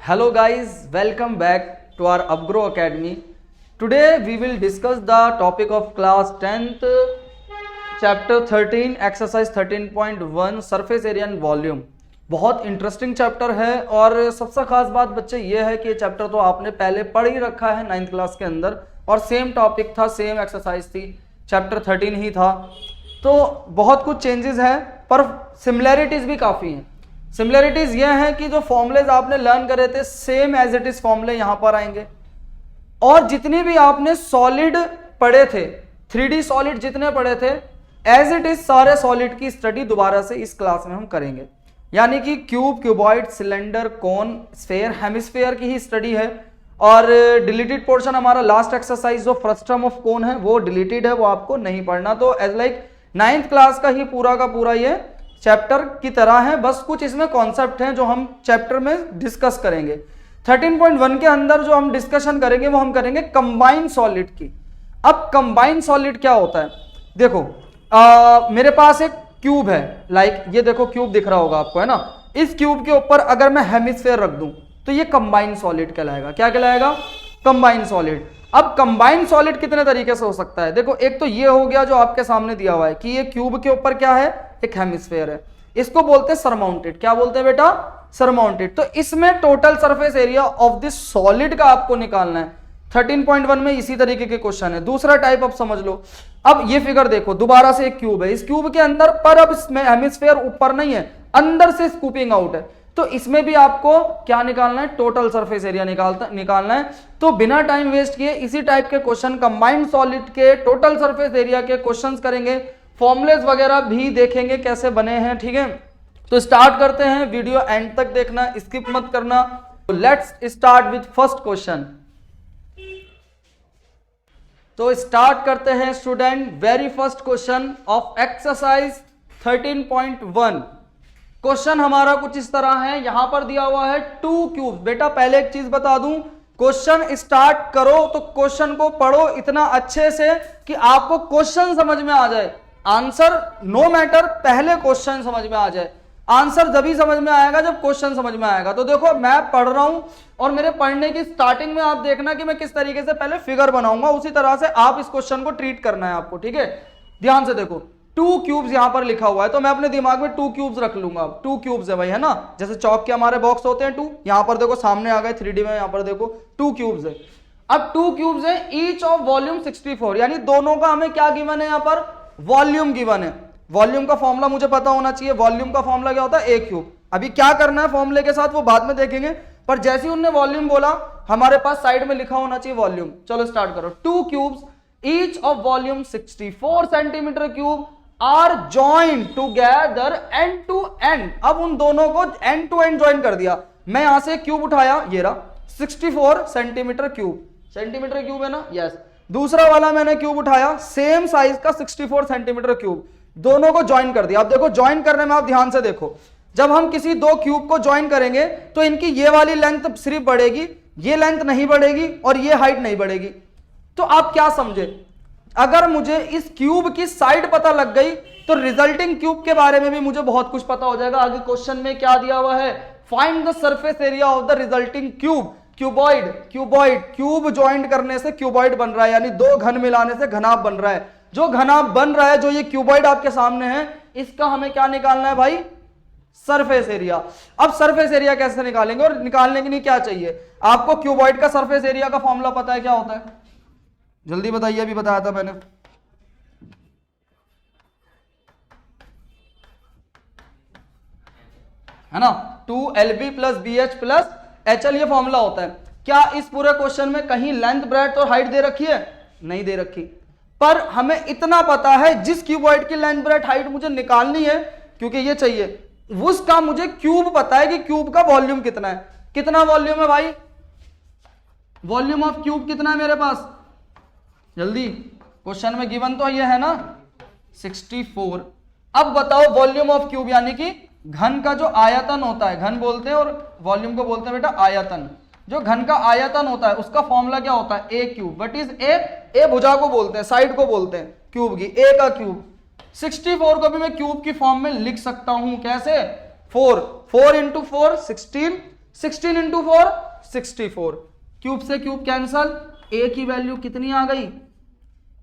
Hello guys, welcome back to our Upgrow Academy. Today we will discuss the topic of class 10th chapter 13 exercise 13.1 surface area and volume. बहुत interesting chapter है और सबसे खास बात बच्चे ये है कि ये चैप्टर तो आपने पहले पढ़ ही रखा है 9th क्लास के अंदर और सेम टॉपिक था, सेम एक्सरसाइज थी, चैप्टर 13 ही था। तो बहुत कुछ चेंजेस है पर सिमिलैरिटीज भी काफ़ी हैं। सिमिलैरिटीज ये हैं कि जो फॉर्मूलेज आपने लर्न करे थे सेम एज इट इज फॉर्मूले यहां पर आएंगे और जितनी भी आपने सॉलिड पढ़े थे 3D सॉलिड जितने पढ़े थे एज इट इज सारे सॉलिड की स्टडी दोबारा से इस क्लास में हम करेंगे। यानी कि क्यूब, क्यूबॉइड, सिलेंडर, कोन, स्फेयर, हेमिस्फेयर की ही स्टडी है और डिलीटेड पोर्शन हमारा लास्ट एक्सरसाइज जो फ्रस्ट्रम ऑफ कोन है वो डिलीटेड है, वो आपको नहीं पढ़ना। तो एज लाइक 9th क्लास का ही पूरा का पूरा ये चैप्टर की तरह है, बस कुछ इसमें कॉन्सेप्ट हैं जो हम चैप्टर में डिस्कस करेंगे। 13.1 के अंदर जो हम डिस्कशन करेंगे वो हम करेंगे कंबाइंड सॉलिड की। अब कंबाइंड सॉलिड क्या होता है, देखो मेरे पास एक क्यूब है, लाइक ये देखो क्यूब दिख रहा होगा आपको, है ना। इस क्यूब के ऊपर अगर मैं हेमिस्फेयर रख दूं तो ये कंबाइंड सॉलिड कहलाएगा। क्या कहलाएगा? Combined solid. अब कंबाइंड सॉलिड कितने तरीके से हो सकता है, देखो एक तो ये हो गया जो आपके सामने दिया हुआ है कि ये क्यूब के ऊपर क्या है, एक हेमिस्फेयर है, इसको बोलते हैं सरमाउंटेड। क्या बोलते हैं बेटा? सरमाउंटेड। तो इसमें total surface area of this solid का आपको निकालना है। 13.1 में इसी तरीके के क्वेश्चन है। दूसरा टाइप अब समझ लो, अब ये फिगर देखो, दोबारा से एक क्यूब है, इस क्यूब के अंदर पर अब इसमें हेमिस्फेयर ऊपर नहीं है, अंदर से स्कूपिंग आउट है, तो इसमें भी आपको क्या निकालना है? टोटल सरफेस एरिया निकालना है। तो बिना टाइम वेस्ट किए इसी टाइप के क्वेश्चन कंबाइंड सॉलिड के टोटल सरफेस एरिया के क्वेश्चंस करेंगे, फॉर्मुलेज वगैरह भी देखेंगे कैसे बने हैं, ठीक है। तो स्टार्ट करते हैं, वीडियो एंड तक देखना, स्किप मत करना। Let's start with first question. तो स्टार्ट करते हैं student, very first question of exercise 13.1। Question हमारा कुछ इस तरह है, यहां पर दिया हुआ है 2 क्यूब्स। बेटा पहले एक चीज बता दूं, क्वेश्चन स्टार्ट करो तो क्वेश्चन को पढ़ो इतना अच्छे से कि आपको क्वेश्चन समझ में आ जाए, आंसर नो मैटर, पहले क्वेश्चन समझ में आ जाए। आंसर जब ही समझ में आएगा जब क्वेश्चन समझ में आएगा। तो देखो मैं पढ़ रहा हूं और मेरे पढ़ने की स्टार्टिंग में आप देखना कि मैं किस तरीके से पहले फिगर बनाऊंगा, उसी तरह से आप इस क्वेश्चन को ट्रीट करना है आपको, ठीक है। ध्यान से देखो 2 क्यूब्स यहां पर लिखा हुआ है, तो मैं अपने दिमाग में 2 क्यूब्स रख लूंगा। 2 क्यूब्स है भाई, है ना, जैसे चौक के हमारे बॉक्स होते हैं 2, यहां पर देखो सामने आ गए 3D में, यहां पर देखो 2 क्यूब्स है। अब 2 क्यूब्स है, ईच ऑफ वॉल्यूम 64, यानी दोनों का हमें क्या गिवन है, यहां पर वॉल्यूम गिवन है। वॉल्यूम का फॉर्मूला मुझे पता होना चाहिए, वॉल्यूम का फॉर्मूला क्या होता है? A cube. अभी क्या करना है फॉर्मूले के साथ वो बाद में देखेंगे, पर जैसे ही उन्होंने वॉल्यूम बोला हमारे पास साइड में लिखा होना चाहिए वॉल्यूम। चलो स्टार्ट करो। 2 cubes each of volume 64 centimetre cube are joined together end to end. अब उन दोनों को एंड टू एंड ज्वाइन कर दिया। मैं यहां से क्यूब उठाया, ये रहा 64 सेंटीमीटर क्यूब, सेंटीमीटर क्यूब है ना, यस। दूसरा वाला मैंने क्यूब उठाया सेम साइज का 64 सेंटीमीटर क्यूब, दोनों को ज्वाइन कर दिया। अब देखो ज्वाइन करने में आप ध्यान से देखो, जब हम किसी 2 क्यूब को ज्वाइन करेंगे तो इनकी ये वाली लेंथ सिर्फ बढ़ेगी, ये लेंथ नहीं बढ़ेगी और ये हाइट नहीं बढ़ेगी। तो आप क्या समझे, अगर मुझे इस क्यूब की साइड पता लग गई तो रिजल्टिंग क्यूब के बारे में भी मुझे बहुत कुछ पता हो जाएगा। आगे क्वेश्चन में क्या दिया हुआ है, find the surface area of the resulting cube. Cuboid, cuboid, cube joint करने से क्यूबॉइड बन रहा है, यानी 2 घन मिलाने से घनाभ बन रहा है। जो घनाभ बन रहा है, जो ये क्यूबॉइड आपके सामने है, इसका हमें क्या निकालना है भाई? Surface area. अब सरफेस एरिया कैसे निकालेंगे, और निकालने के लिए क्या चाहिए आपको? क्यूबॉइड का सरफेस एरिया का फॉर्मूला पता है क्या होता है? जल्दी बताइए, अभी बताया था मैंने। है ना, 2LB + BH + HL, ये फॉर्मूला होता है। क्या इस पूरे क्वेश्चन में कहीं लेंथ, ब्रेड्थ और हाइट दे रखी है? नहीं दे रखी, पर हमें इतना पता है जिस क्यूबॉइड की लेंथ, ब्रेड्थ, हाइट मुझे निकालनी है, क्योंकि ये चाहिए, उसका मुझे क्यूब पता है कि क्यूब का वॉल्यूम कितना है। कितना वॉल्यूम है भाई? वॉल्यूम ऑफ क्यूब कितना है मेरे पास? जल्दी, क्वेश्चन में गिवन तो ये है ना 64। अब बताओ वॉल्यूम ऑफ क्यूब, यानी कि घन का जो आयतन होता है, घन बोलते हैं और वॉल्यूम को बोलते हैं बेटा आयतन। जो घन का आयतन होता है उसका फॉर्मूला क्या होता है? A cube. What is a? A भुजा को बोलते हैं, साइड को बोलते हैं क्यूब की, ए का क्यूब। 64 को भी मैं क्यूब की फॉर्म में लिख सकता हूं, कैसे? 4 4 × 4 16, 16 इंटू 4 64, क्यूब से क्यूब कैंसल, ए की वैल्यू कितनी आ गई,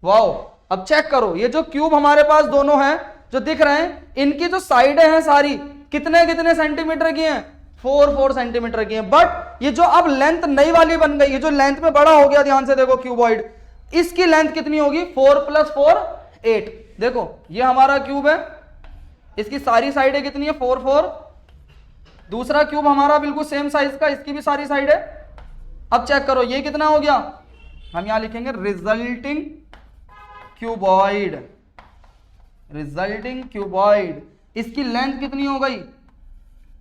वाओ। अब चेक करो, ये जो क्यूब हमारे पास दोनों हैं जो दिख रहे हैं, इनकी जो साइडें हैं सारी कितने कितने सेंटीमीटर की हैं, 4 सेंटीमीटर की हैं। बट ये जो अब लेंथ नई वाली बन गई, ये जो लेंथ में बड़ा हो गया, ध्यान से देखो क्यूबॉइड, इसकी लेंथ कितनी होगी, 4 + 4 8। देखो ये हमारा क्यूब है, इसकी सारी साइडें कितनी है, 4 4। दूसरा क्यूब हमारा बिल्कुल सेम साइज का, इसकी भी सारी साइड है। अब चेक करो ये कितना हो गया, हम यहां लिखेंगे रिजल्टिंग क्यूबॉइड, रिजल्टिंग क्यूबॉइड। इसकी लेंथ कितनी हो गई,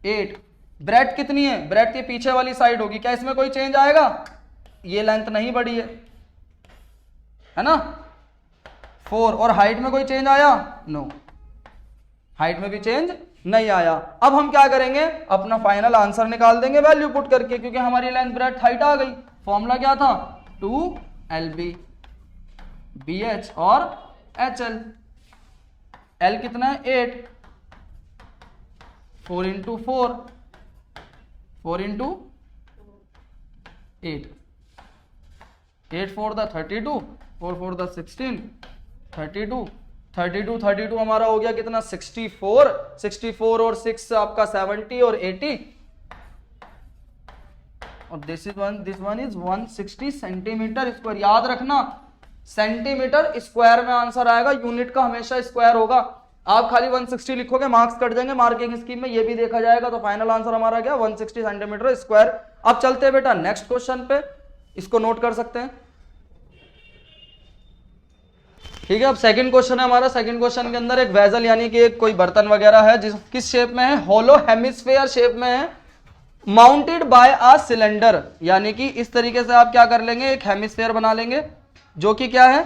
8। ब्रेड कितनी है, ब्रेड के पीछे वाली साइड होगी, क्या इसमें कोई चेंज आएगा, ये लेंथ नहीं बढ़ी है ना, 4। और हाइट में कोई चेंज आया, नो, हाइट में भी चेंज नहीं आया। अब हम क्या करेंगे, अपना फाइनल आंसर निकाल देंगे वैल्यू पुट करके, क्योंकि हमारी लेंथ ब्रेड हाइट आ गई। फॉर्मूला क्या था, 2LB BH और HL। L कितना है, 8, 4 × 4, 4 × 8, 8 4 द 32, 4 4 द 16, 32, 32 32 हमारा हो गया कितना, 64, 64 और 6 आपका 70 और 80, और this one is 160 centimetre square. याद रखना सेंटीमीटर स्क्वायर में आंसर आएगा, यूनिट का हमेशा स्क्वायर होगा। आप खाली 160 लिखोगे, मार्क्स कट जाएंगे मार्किंग स्कीम में, ये भी देखा जाएगा। तो फाइनल आंसर हमारा क्या, 160 सेंटीमीटर स्क्वायर। अब चलते हैं बेटा नेक्स्ट क्वेश्चन पे, इसको नोट कर सकते हैं, ठीक है। अब सेकंड क्वेश्चन है हमारा। सेकंड क्वेश्चन के अंदर एक वेजल यानी कि एक कोई बर्तन वगैरह है, जिस किस शेप में है, होलो हेमिस्फेयर शेप में है, माउंटेड बाय अ सिलेंडर। यानी कि इस तरीके से आप क्या कर लेंगे, एक हेमिस्फेयर बना लेंगे जो कि क्या है,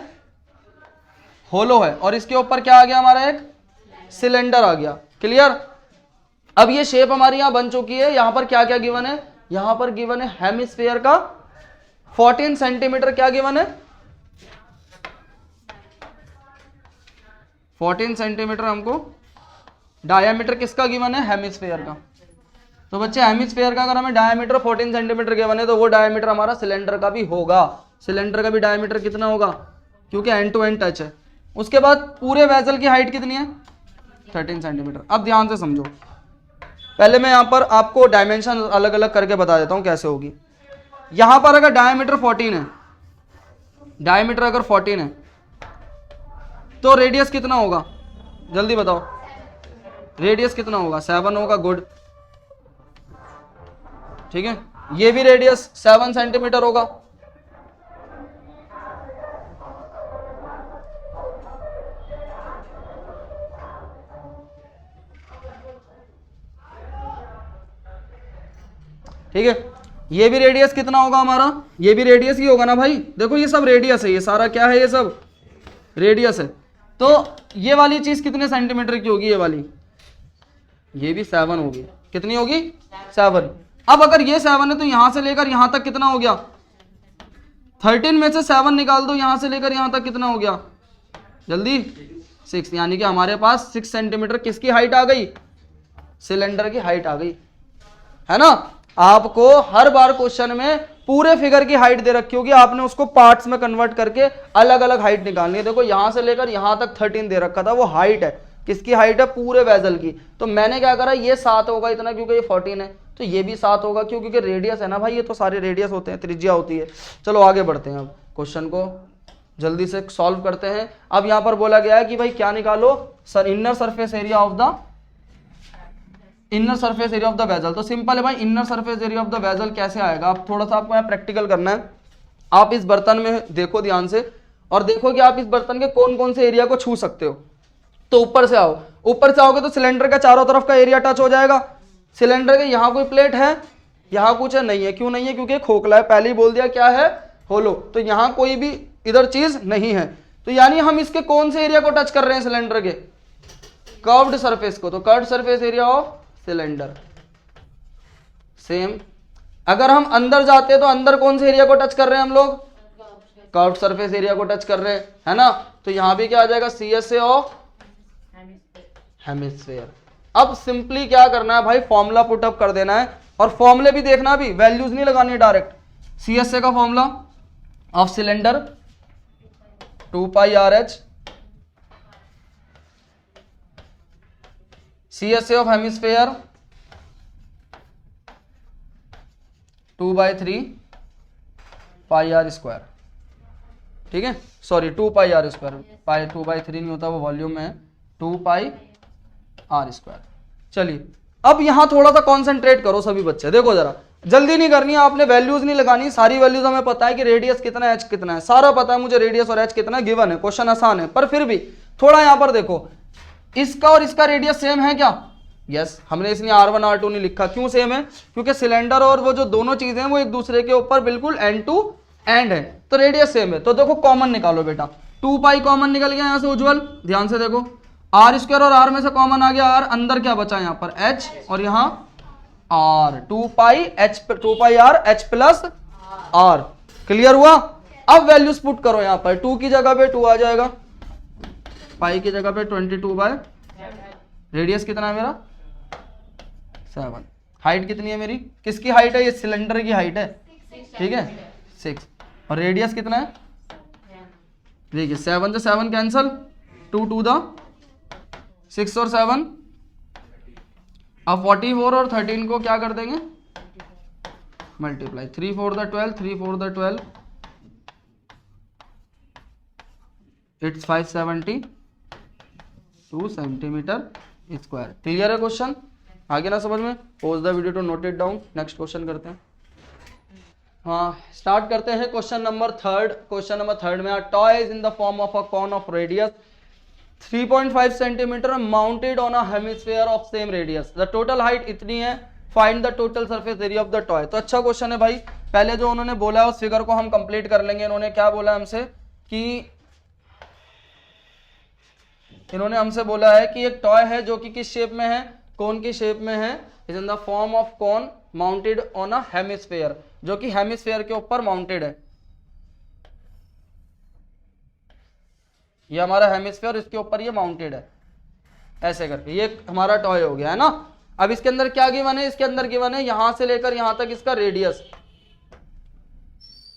होलो है, और इसके ऊपर क्या आ गया हमारा, एक सिलेंडर आ गया। क्लियर। अब ये शेप हमारी यहां बन चुकी है। यहां पर क्या क्या गिवन है, यहां पर गिवन है हेमिस्फेयर का 14 सेंटीमीटर क्या गिवन है, 14 सेंटीमीटर हमको डायमीटर किसका गिवन है, हेमिस्फेयर का। तो बच्चे हेमिस्फेयर का अगर हमें डायमीटर 14 सेंटीमीटर गिवन है, तो वो डायमीटर हमारा सिलेंडर का भी होगा। सिलेंडर का भी डायमीटर कितना होगा, क्योंकि एंड टू एंड टच है। उसके बाद पूरे वेसल की हाइट कितनी है, 13 सेंटीमीटर। अब ध्यान से समझो, पहले मैं यहां पर आपको डायमेंशन अलग अलग करके बता देता हूं कैसे होगी। यहां पर अगर डायमीटर 14 है, डायमीटर अगर 14 है, तो रेडियस कितना होगा, जल्दी बताओ, रेडियस कितना होगा, 7 होगा। गुड, ठीक है। ये भी रेडियस 7 सेंटीमीटर होगा। ठीक है, ये भी रेडियस कितना होगा हमारा, ये भी रेडियस ही होगा ना भाई। देखो ये सब रेडियस है, ये सारा क्या है, ये सब रेडियस है। तो ये वाली चीज कितने सेंटीमीटर की होगी, ये वाली, ये भी 7 होगी। कितनी होगी, 7। अब अगर ये 7 है तो यहां से लेकर यहां तक कितना हो गया, 13 में से 7 निकाल दो, यहां से लेकर यहां तक कितना हो गया, जल्दी, 6। यानी कि हमारे पास 6 सेंटीमीटर किसकी हाइट आ गई, सिलेंडर की हाइट आ गई, है ना। आपको हर बार क्वेश्चन में पूरे फिगर की हाइट दे रखी होगी, आपने उसको पार्ट्स में कन्वर्ट करके अलग अलग हाइट निकालनी है। देखो यहां से लेकर यहां तक 13 दे रखा था, वो हाइट है, किसकी हाइट है, पूरे वेजल की। तो मैंने क्या करा, ये 7 होगा इतना, क्योंकि ये 14 है, तो ये भी 7 होगा, क्योंकि रेडियस है ना भाई, ये तो सारे रेडियस होते हैं, त्रिज्या होती है। चलो आगे बढ़ते हैं, अब क्वेश्चन को जल्दी से सॉल्व करते हैं। अब यहां पर बोला गया है कि भाई क्या निकालो, sir inner surface area of the vessel. तो सिंपल है भाई, inner surface area of the vessel कैसे आएगा। आप थोड़ा सा आपको यहाँ प्रैक्टिकल करना है। आप इस बर्तन में देखो ध्यान से, और देखो कि आप इस बर्तन के कौन कौन से एरिया को छू सकते हो। तो ऊपर से आओ, ऊपर से आओगे तो सिलेंडर का चारों तरफ का एरिया टच हो जाएगा। सिलेंडर के यहाँ कोई प्लेट है, यहाँ कुछ है, नहीं है। क्यों नहीं है, क्योंकि खोखला है, पहले ही बोल दिया क्या है, होलो। तो यहाँ कोई भी इधर चीज नहीं है। तो यानी हम इसके कौन से एरिया को टच कर रहे हैं, सिलेंडर के कर्व्ड सरफेस को। तो curved surface area of cylinder. Same अगर हम अंदर जाते हैं तो अंदर कौन से एरिया को टच कर रहे हैं हम लोग, कर्व्ड सरफेस एरिया को टच कर रहे हैं, है ना। तो यहां भी क्या आ जाएगा, CSA ऑफ हेमिस्फेयर। अब सिंपली क्या करना है भाई, फॉर्मूला पुटअप कर देना है। और फॉर्मूले भी देखना, भी वैल्यूज नहीं लगानी है डायरेक्ट। CSA का formula of cylinder 2 pi RH, CSA of hemisphere 2/3 pi R square. ठीक है, सॉरी 2 पाई R स्क्वायर, पाई 2/3 नहीं होता, वो वॉल्यूम में है, 2 पाई R स्क्वायर। चलिए अब यहां थोड़ा सा कॉन्सेंट्रेट करो सभी बच्चे, देखो जरा, जल्दी नहीं करनी है आपने, वैल्यूज नहीं लगानी, सारी वैल्यूज हमें पता है कि रेडियस कितना है, h कितना है, सारा पता है मुझे, रेडियस और h कितना गिवन है, क्वेश्चन आसान है। पर फिर भी थोड़ा यहां पर देखो, इसका और इसका रेडियस सेम है क्या? यस, हमने इसलिए R1 R2 नहीं लिखा, क्यों सेम है? क्योंकि सिलेंडर और वो जो दोनों चीजें हैं वो एक दूसरे के ऊपर बिल्कुल एंड टू एंड है, तो रेडियस सेम है। तो देखो कॉमन निकालो बेटा, 2 पाई कॉमन निकल गया यहां से उज्जवल, ध्यान से देखो, R स्क्वायर और R में से कॉमन आ गया R, अंदर क्या बचा यहाँ पर H और यहाँ R, 2 पाई R H plus R, clear हुआ? अब वैल्यूज पुट करो यहाँ पर, 2 की जगह पे 2 आ जाएगा, पाई की जगह पे 22 रेडियस कितना है मेरा 7, हाइट कितनी है मेरी, किसकी हाइट है? ये सिलेंडर की हाइट है, ठीक है 6, और रेडियस कितना है? देखिए 7 से 7 कैंसल, 2 2 द 6 और 7, अब 44 और 13 को क्या कर देंगे multiply, 3 4 the 12, 3 4 the 12, it's 572 centimetre square. Clear है क्वेश्चन? आगे ना समझ में, pause the video to note it down, next question करते हैं। हाँ, स्टार्ट करते हैं question number third. Question number third में, toy is in the form of a cone of radius 3.5 centimetre mounted on a hemisphere of same radius, the total height इतनी है, find the total surface area of the toy. तो अच्छा question है भाई, पहले जो उन्होंने बोला है उस फिगर को हम कंप्लीट कर लेंगे। इन्होंने क्या बोला हमसे कि इन्होंने हमसे बोला है कि एक टॉय है जो कि किस शेप में है, कोन की शेप में है, is in the form of cone mounted on a hemisphere, जो कि हेमिस्फीयर के ऊपर माउंटेड है। ये हमारा हेमिस्फीयर, इसके ऊपर ये माउंटेड है, ऐसे करके ये हमारा टॉय हो गया है ना। अब इसके अंदर क्या गिवन है? इसके अंदर गिवन है यहां से लेकर यहां तक इसका रेडियस,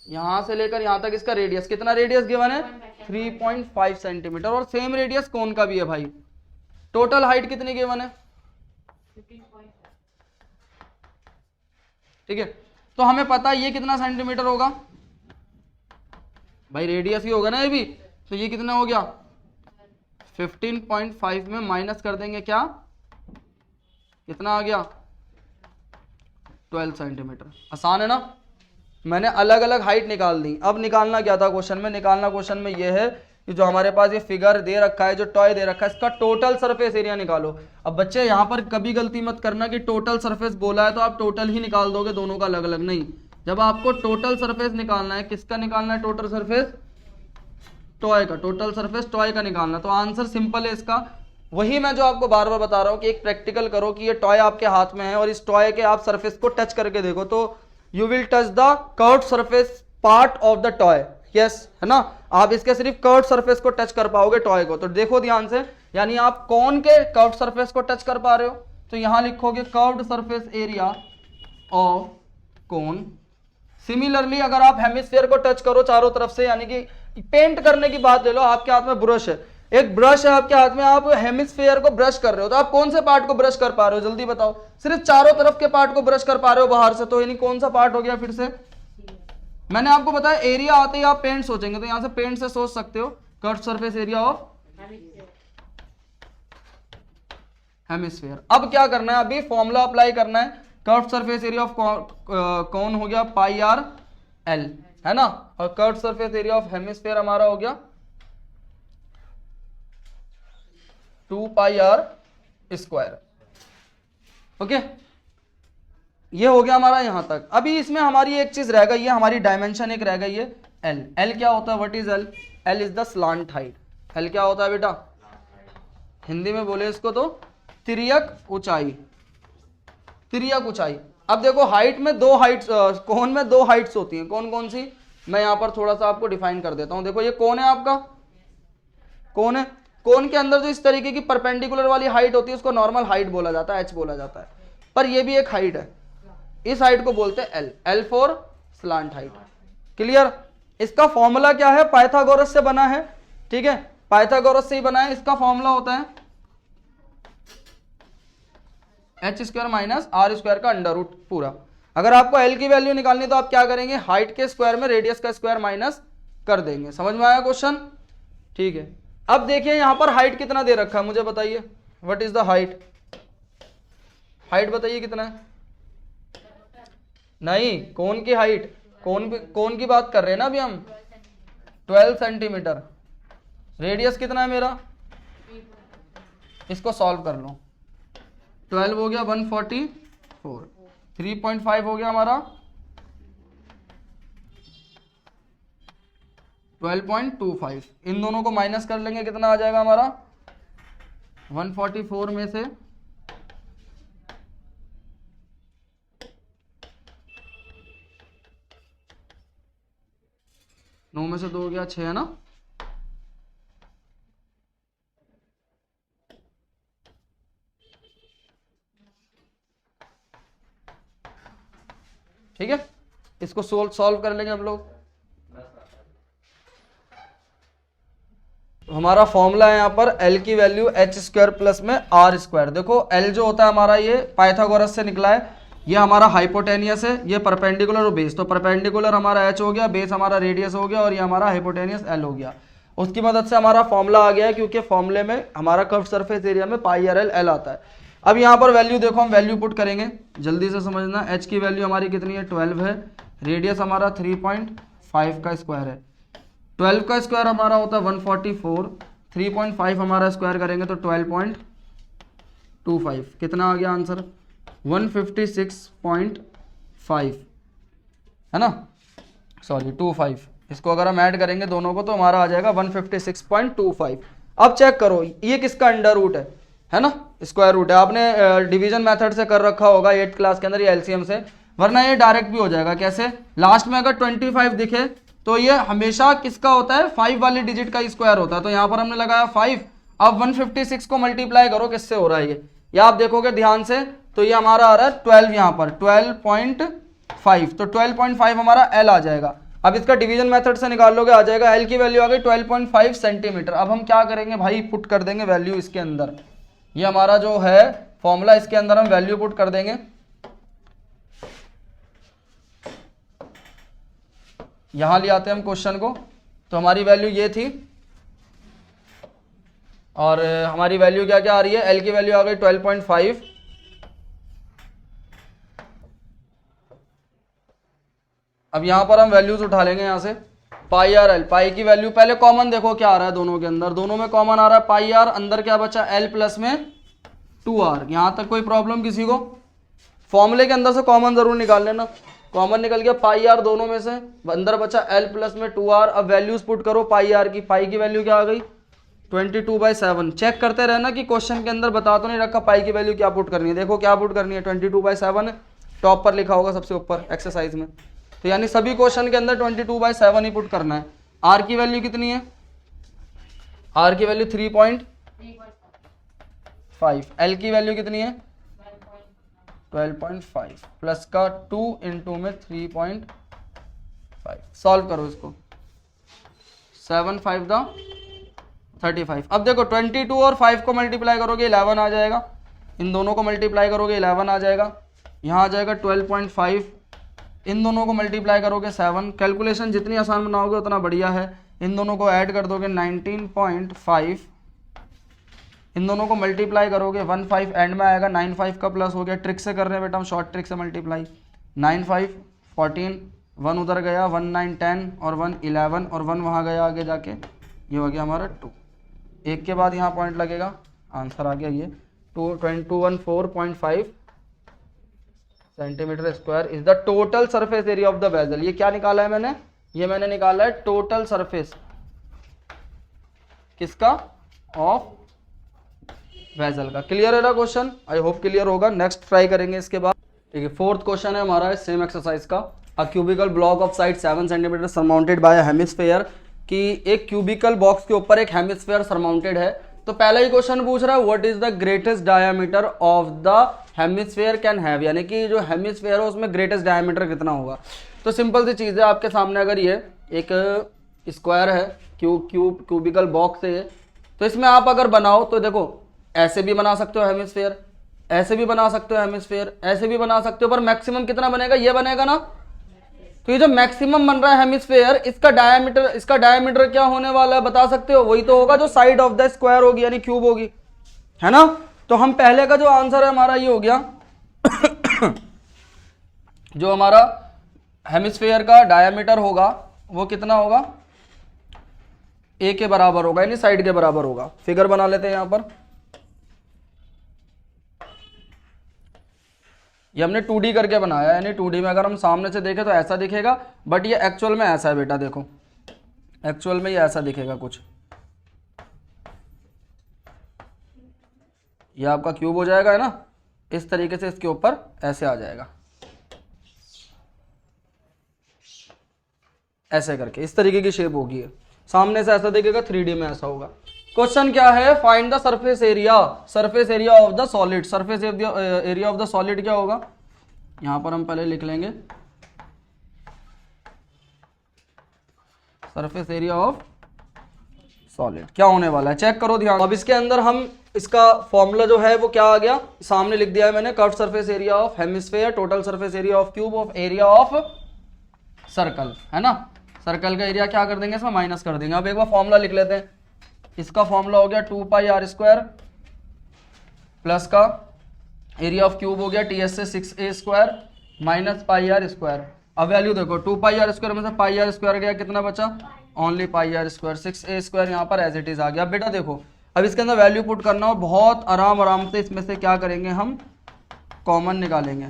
यहां से लेकर यहां तक इसका रेडियस, कितना रेडियस गिवन है 3.5 सेंटीमीटर, और सेम रेडियस कोन का भी है भाई। टोटल हाइट कितनी गिवन है? ठीक है, तो हमें पता है ये कितना सेंटीमीटर होगा भाई, रेडियस ही होगा ना ये भी, तो ये कितना हो गया 15.5 में माइनस कर देंगे, क्या कितना आ गया 12 सेंटीमीटर। आसान है ना, मैंने अलग अलग हाइट निकाल दी। अब निकालना क्या था क्वेश्चन में? निकालना क्वेश्चन में ये है कि जो हमारे पास ये फिगर दे रखा है, जो टॉय दे रखा है, इसका टोटल सरफेस एरिया निकालो। अब बच्चे यहाँ पर कभी गलती मत करना कि टोटल सरफेस बोला है तो आप टोटल ही निकाल दोगे, दोनों का अलग अलग नहीं। जब आपको टोटल सरफेस निकालना है, किसका निकालना है टोटल सरफेस? टॉय का। टोटल सरफेस टॉय का निकालना, तो आंसर सिंपल है इसका। वही मैं जो आपको बार बार बता रहा हूँ कि एक प्रैक्टिकल करो कि ये टॉय आपके हाथ में है और इस टॉय के आप सरफेस को टच करके देखो, तो you will touch the curved surface part of the toy. Yes, है ना, आप इसके सिर्फ कर्व्ड सरफेस को टच कर पाओगे टॉय को। तो देखो ध्यान से, यानी आप कौन के कर्व्ड सरफेस को टच कर पा रहे हो, तो यहां लिखोगे curved surface area of cone. Similarly अगर आप हेमिस्फीयर को टच करो चारों तरफ से, यानी कि पेंट करने की बात ले लो, आपके हाथ में ब्रश है, एक ब्रश है आपके हाथ में, आप हेमिस्फीयर को ब्रश कर रहे हो, तो आप कौन से पार्ट को ब्रश कर पा रहे हो, जल्दी बताओ। सिर्फ चारों तरफ के पार्ट को ब्रश कर पा रहे हो बाहर से, तो यानी कौन सा पार्ट हो गया? फिर से मैंने आपको बताया एरिया आते ही आप पेंट सोचेंगे, तो यहां से पेंट से सोच सकते हो curved surface area of hemisphere. अब क्या करना है? अभी फॉर्मूला अप्लाई करना है। कर्व्ड सरफेस एरिया ऑफ कौन हो गया पाई आर एल, है ना, और curved surface area of hemisphere हमारा हो गया 2 पाई आर स्क्वायर। ओके, ये हो गया हमारा यहां तक। अभी इसमें हमारी एक चीज रह गई है, हमारी डायमेंशन एक रह गई है एल। एल क्या होता है? What is L? L is the slant height. L क्या होता है बेटा? हिंदी में बोले इसको तो तिर्यक ऊंचाई, तिर्यक ऊंचाई। अब देखो हाइट में दो हाइट्स, कोन में दो हाइट्स होती हैं, कौन कौन सी? मैं यहां पर थोड़ा सा आपको डिफाइन कर देता हूं। देखो ये कौन है आपका, कौन है, कोन के अंदर जो इस तरीके की परपेंडिकुलर वाली हाइट होती है उसको नॉर्मल हाइट बोला जाता है, एच बोला जाता है। पर ये भी एक हाइट है, इस हाइट को बोलते हैं L, L for slant height. Clear? इसका फॉर्मूला क्या है? पाइथागोरस से बना है, ठीक है, पाइथागोरस से ही बना है। इसका फॉर्मूला होता है H square minus R square का अंडर रूट पूरा। अगर आपको एल की वैल्यू निकालनी तो आप क्या करेंगे? हाइट के स्क्वायर में रेडियस का स्क्वायर माइनस कर देंगे। समझ में आया क्वेश्चन? ठीक है। अब देखिए यहां पर हाइट कितना दे रखा है, मुझे बताइए what is the height? Height बताइए कितना है? नहीं, कौन की हाइट? कौन की बात कर रहे हैं ना अभी हम? 12 सेंटीमीटर। रेडियस कितना है मेरा? इसको सॉल्व कर लो। 12 हो गया 144, 3.5 हो गया हमारा 12.25। इन दोनों को माइनस कर लेंगे, कितना आ जाएगा हमारा? 144 में से 9 में से 2 हो गया 6, है ना? ठीक है, इसको सॉल्व कर लेंगे हम लोग। हमारा फॉर्मूला है यहाँ पर एल की वैल्यू एच स्क्वायर प्लस में आर स्क्वायर। देखो एल जो होता है हमारा ये पाइथागोरस से निकला है, ये हमारा हाइपोटेनियस है, ये परपेंडिकुलर और बेस। तो परपेंडिकुलर हमारा एच हो गया, बेस हमारा रेडियस हो गया, और ये हमारा हाइपोटेनियस एल हो गया। उसकी मदद से हमारा फॉर्मूला आ गया है, क्योंकि फॉर्मूले में हमारा कर्व सरफेस एरिया में पाई आर एल एल आता है। अब यहाँ पर वैल्यू देखो, हम वैल्यू पुट करेंगे, जल्दी से समझना। एच की वैल्यू हमारी कितनी है? 12 है। रेडियस हमारा 3.5 का स्क्वायर है। 12 का स्क्वायर हमारा होता है 144, 3.5 हमारा स्क्वायर करेंगे तो 12.25। कितना आ गया आंसर? 156.5, है ना? सॉरी 25। इसको अगर हम ऐड करेंगे दोनों को तो हमारा आ जाएगा 156.25। अब चेक करो ये किसका अंडर रूट है ना? स्क्वायर रूट है। आपने डिवीजन मेथड से कर रखा होगा 8th क्लास के अंदर, ये एलसीएम से, वरना ये डायरेक्ट भी हो जाएगा। कैसे? लास्ट में अगर 25 दिखे तो ये हमेशा किसका होता है? 5 वाली डिजिट का स्क्वायर होता है। तो यहाँ पर हमने लगाया 5। अब 156 को मल्टीप्लाई करो, किससे हो रहा है ये? या आप देखोगे ध्यान से तो ये हमारा आ रहा है 12, यहाँ पर 12.5। तो 12.5 हमारा एल आ जाएगा। अब इसका डिवीजन मेथड से निकाल लोगे, आ जाएगा एल की वैल्यू आ गई 12.5 सेंटीमीटर। अब हम क्या करेंगे भाई? पुट कर देंगे वैल्यू इसके अंदर। ये हमारा जो है फॉर्मूला, इसके अंदर हम वैल्यू पुट कर देंगे। यहां ले आते हैं हम क्वेश्चन को। तो हमारी वैल्यू ये थी, और हमारी वैल्यू क्या क्या आ रही है? एल की वैल्यू आ गई 12.5। अब यहां पर हम वैल्यूज उठा लेंगे यहां से। पाई आर एल, पाई की वैल्यू पहले कॉमन देखो क्या आ रहा है दोनों के अंदर। दोनों में कॉमन आ रहा है पाई आर, अंदर क्या बचा? एल प्लस में 2r। यहां तक कोई प्रॉब्लम किसी को? फॉर्मूले के अंदर से कॉमन जरूर निकाल लेना। कॉमन निकल गया पाई आर दोनों में से, अंदर बचा एल प्लस में 2r। अब वैल्यूज पुट करो पाई आर की। पाई की वैल्यू क्या आ गई? 22/7। चेक करते रहना कि क्वेश्चन के अंदर बता तो नहीं रखा पाई की वैल्यू क्या पुट करनी है। देखो क्या पुट करनी है, 22/7 टॉप पर लिखा होगा सबसे ऊपर एक्सरसाइज में। तो यानी सभी क्वेश्चन के अंदर 22/7 ही पुट करना है। आर की वैल्यू कितनी है? आर की वैल्यू 3.5। एल की वैल्यू कितनी है? 12.5 प्लस का 2 इंटू में 3.5। सॉल्व करो इसको। 7 5 द 35। अब देखो 22 और 5 को मल्टीप्लाई करोगे 11 आ जाएगा। इन दोनों को मल्टीप्लाई करोगे 11 आ जाएगा। यहाँ आ जाएगा 12.5। इन दोनों को मल्टीप्लाई करोगे 7। कैलकुलेशन जितनी आसान बनाओगे उतना बढ़िया है। इन दोनों को ऐड कर दोगे 19.5। इन दोनों को मल्टीप्लाई करोगे 15 एंड में आएगा। 9 5 का प्लस हो गया। ट्रिक से कर रहे हैं बेटा हम, शॉर्ट ट्रिक से मल्टीप्लाई। 9 5 14, 1 उधर गया, 1 9 10 और 1 11 और 1 वहाँ गया आगे जाके, ये हो गया हमारा 2। एक के बाद यहाँ पॉइंट लगेगा, आंसर आ गया ये 214.5 centimetre square is the total surface area of the vessel. ये क्या निकाला है मैंने? ये मैंने निकाला है टोटल सरफेस किसका? ऑफ वेसल का। क्लियर है ना क्वेश्चन? आई होप क्लियर होगा। नेक्स्ट ट्राई करेंगे इसके बाद। ठीक है, 4th क्वेश्चन है हमारा सेम एक्सरसाइज का। A cubical block of side 7 centimetre surmounted by hemisphere. कि एक क्यूबिकल बॉक्स के ऊपर एक हेमिस्फेयर सरमाउंटेड है। तो पहला ही क्वेश्चन पूछ रहा है what is the greatest diameter of the hemisphere can have, यानी कि जो हेमिस्फेयर है उसमें ग्रेटेस्ट डायमीटर कितना होगा। तो सिंपल सी चीज़ है, आपके सामने अगर ये एक स्क्वायर है, क्यूबिकल बॉक्स है, तो इसमें आप अगर बनाओ तो देखो ऐसे भी बना सकते हो हेमिस्फेयर, ऐसे भी बना सकते हो हेमिस्फेयर, ऐसे भी बना सकते हो, पर मैक्सिमम कितना बनेगा, ये बनेगा ना। तो ये जो मैक्सिमम बन रहा है हेमिस्फेयर, इसका डायमीटर क्या होने वाला है बता सकते हो, वही तो होगा जो साइड ऑफ द स्क्वायर होगी, यानी क्यूब होगी, है ना। तो हम पहले का जो आंसर है हमारा ये हो गया जो हमारा हेमिस्फेयर का डायमीटर होगा वो कितना होगा, ए के बराबर होगा, यानी साइड के बराबर होगा। फिगर बना लेते हैं यहां पर, ये हमने 2D करके बनाया, यानी 2D में अगर हम सामने से देखें तो ऐसा दिखेगा, बट ये एक्चुअल में ऐसा है बेटा, देखो एक्चुअल में ये ऐसा दिखेगा कुछ, ये आपका क्यूब हो जाएगा, है ना, इस तरीके से इसके ऊपर ऐसे आ जाएगा, ऐसे करके इस तरीके की शेप होगी, सामने से ऐसा दिखेगा, 3D में ऐसा होगा। क्वेश्चन क्या है, find the surface area of the solid. Surface area of the solid क्या होगा, यहां पर हम पहले लिख लेंगे सरफेस एरिया ऑफ सॉलिड क्या होने वाला है, चेक करो ध्यान। अब इसके अंदर हम इसका फॉर्मूला जो है वो क्या आ गया, सामने लिख दिया है मैंने, curve surface area of hemisphere, total surface area of cube, of area of circle, है ना। सर्कल का एरिया क्या कर देंगे, इसमें माइनस कर देंगे। अब एक बार फॉर्मूला लिख लेते हैं, इसका फॉर्मूला हो गया 2πr² प्लस का एरिया ऑफ क्यूब हो गया TS से 6a² माइनस πr²। अब वैल्यू देखो 2πr² में से πr² गया, कितना बचा, ओनली πr², 6a² यहाँ पर एज इट इज आ गया। अब बेटा देखो, अब इसके अंदर वैल्यू पुट करना और बहुत आराम से इसमें से क्या करेंगे, हम कॉमन निकालेंगे।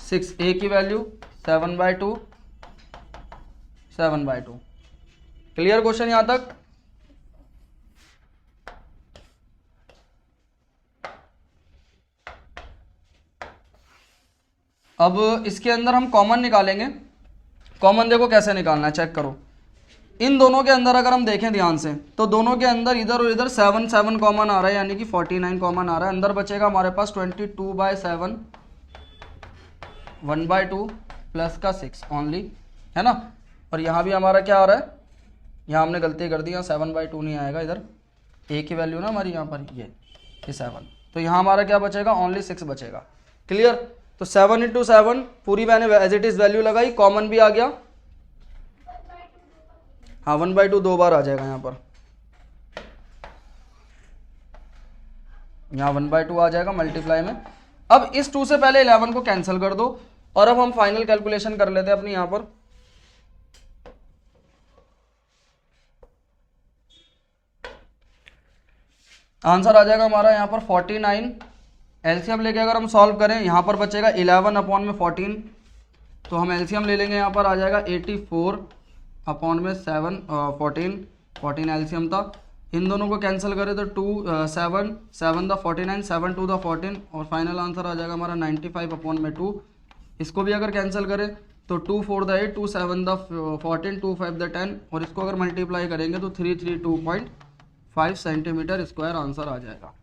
6a की वैल्यू 7/2, 7/2। क्लियर क्वेश्चन यहां तक। अब इसके अंदर हम कॉमन निकालेंगे। कॉमन देखो कैसे निकालना है, चेक करो। इन दोनों के अंदर अगर हम देखें ध्यान से, तो दोनों के अंदर इधर और इधर 7 कॉमन आ रहा है, यानी कि 49 कॉमन आ रहा है। अंदर बचेगा हमारे पास 22/7, 1/2 प्लस का 6 ओनली, है ना। और यहाँ भी हमारा क्या आ रहा है, यहाँ हमने गलती कर दी, यहाँ 7/2 नहीं आएगा, इधर a की वैल्यू ना हमारी यहाँ पर ये 7, तो यहाँ हमारा क्या बचेगा, ओनली 6 बचेगा। क्लियर। तो 7 × 7 पूरी मैंने एज इट इज वैल्यू लगाई, कॉमन भी आ गया, हाँ 1/2 दो बार आ जाएगा यहाँ पर, यहाँ 1/2 आ जाएगा मल्टीप्लाई में। अब इस 2 से पहले 11 को कैंसिल कर दो, और अब हम फाइनल कैलकुलेशन कर लेते हैं अपनी यहाँ पर। आंसर आ जाएगा हमारा यहाँ पर 49। एलसीएम लेके अगर हम सॉल्व करें, यहाँ पर बचेगा 11/14, तो हम एलसीएम ले लेंगे, यहाँ पर आ जाएगा 84/7, 14 एलसीएम था। इन दोनों को कैंसिल करें तो 2 7 7 द 49, 7 2 द 14, और फाइनल आंसर आ जाएगा हमारा 95/2। इसको भी अगर कैंसिल करें तो 2 4 द 8, 2 7 द 14, 2 5 द 10, और इसको अगर मल्टीप्लाई करेंगे तो 332.5 सेंटीमीटर स्क्वायर आंसर आ जाएगा।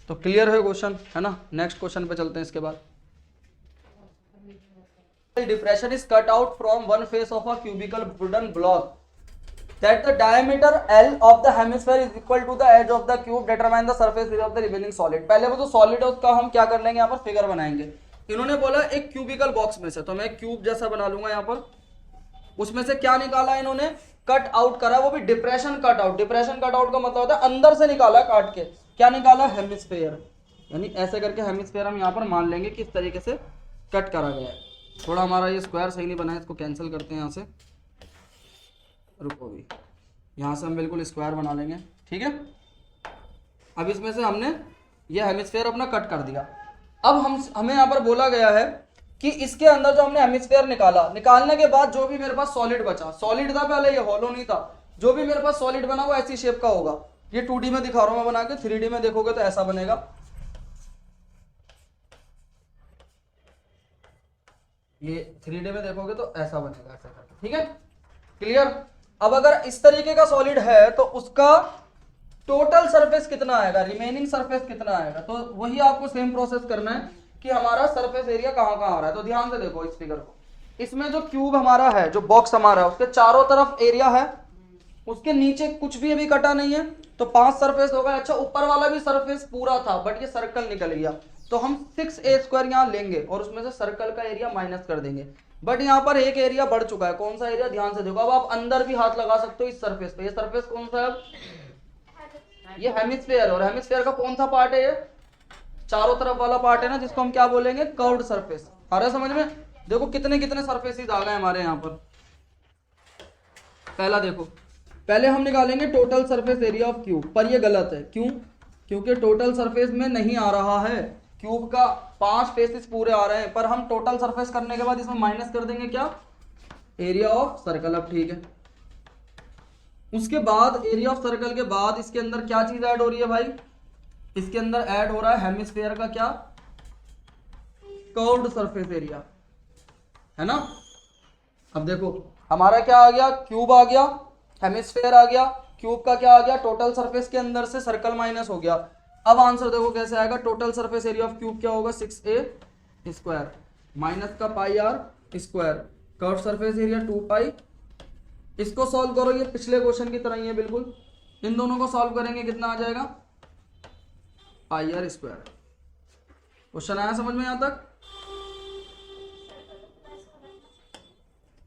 तो क्लियर है क्वेश्चन, है ना। नेक्स्ट क्वेश्चन पे चलते हैं इसके बाद। Depression is cut out from one face of a cubical wooden block that the diameter L of the hemisphere is equal to the edge of the cube, determine the surface area of the remaining solid। पहले वो जो solid है उसका हम क्या कर लेंगे, यहाँ पर फिगर बनाएंगे। इन्होंने बोला एक क्यूबिकल बॉक्स में से, तो मैं क्यूब जैसा बना लूंगा यहाँ पर। उसमें से क्या निकाला इन्होंने, कट आउट करा, वो भी depression cut out. Depression cut out का मतलब होता है अंदर से निकाला काट के। क्या निकाला, हेमिस्फेयर, यानी ऐसे करके हेमिस्फेयर हम यहाँ पर मान लेंगे किस तरीके से कट करा गया है। थोड़ा हमारा ये स्क्वायर सही नहीं बना है, इसको कैंसिल करते हैं यहाँ से, रुको भी, यहाँ से हम बिल्कुल स्क्वायर बना लेंगे, ठीक है। अब इसमें से हमने ये हेमिस्फेयर अपना कट कर दिया। अब हमें यहाँ पर बोला गया है कि इसके अंदर जो हमने हेमिस्फेयर निकाला, निकालने के बाद जो भी मेरे पास सॉलिड बचा, सॉलिड था पहले, ये हॉलो नहीं था, जो भी मेरे पास सॉलिड बना वो ऐसी शेप का होगा। ये 2D में दिखा रहा हूं मैं बना के, 3D में देखोगे तो ऐसा बनेगा। ये 3D में देखोगे तो ऐसा बनेगा, ऐसा करके, ठीक है। क्लियर। अब अगर इस तरीके का सॉलिड है तो उसका टोटल सरफेस कितना आएगा, रिमेनिंग सरफेस कितना आएगा। तो वही आपको सेम प्रोसेस करना है कि हमारा सरफेस एरिया कहाँ कहाँ आ रहा है। तो ध्यान से देखो इस फिगर को, इसमें जो क्यूब हमारा है, जो बॉक्स हमारा है, उसके चारों तरफ एरिया है, उसके नीचे कुछ भी अभी कटा नहीं है, तो 5 सरफेस होगा। अच्छा, ऊपर वाला भी सरफेस पूरा था बट ये सर्कल निकल गया, तो हम 6a² यहाँ लेंगे और उसमें से सर्कल का एरिया माइनस कर देंगे। बट यहाँ पर एक एरिया बढ़ चुका है, कौन सा एरिया, ध्यान से देखो। अब आप अंदर भी हाथ लगा सकते हो इस सरफेस पे। ये सरफेस कौन सा है, ये हेमिस्फेयर, और हेमिस्फेयर का कौन सा पार्ट है, ये चारों तरफ वाला पार्ट है ना, जिसको हम क्या बोलेंगे, कर्व्ड सरफेस। आ रहा है समझ में। देखो कितने कितने सरफेसेस आ गए हमारे यहाँ पर। पहला देखो, पहले हम निकालेंगे total surface area of cube, पर ये गलत है। क्यों, क्योंकि टोटल सरफेस में नहीं आ रहा है, क्यूब का 5 फेसेस पूरे आ रहे हैं, पर हम टोटल सरफेस करने के बाद इसमें माइनस कर देंगे क्या, एरिया ऑफ सर्कल। अब ठीक है, उसके बाद एरिया ऑफ सर्कल के बाद इसके अंदर क्या चीज ऐड हो रही है भाई, इसके अंदर ऐड हो रहा है हेमिस्फेयर का क्या, कर्व्ड सरफेस एरिया, है ना। अब देखो हमारा क्या आ गया, क्यूब आ गया, हेमिस्फेयर आ गया, क्यूब का क्या आ गया, टोटल सरफेस के अंदर से सर्कल माइनस हो गया। अब आंसर देखो कैसे आएगा, total surface area of cube क्या होगा, 6a² माइनस का πr², कर्व सरफेस एरिया 2π। इसको सॉल्व करो, ये पिछले क्वेश्चन की तरह ही है बिल्कुल। इन दोनों को सॉल्व करेंगे कितना आ जाएगा, πr²। क्वेश्चन आया समझ में यहां तक।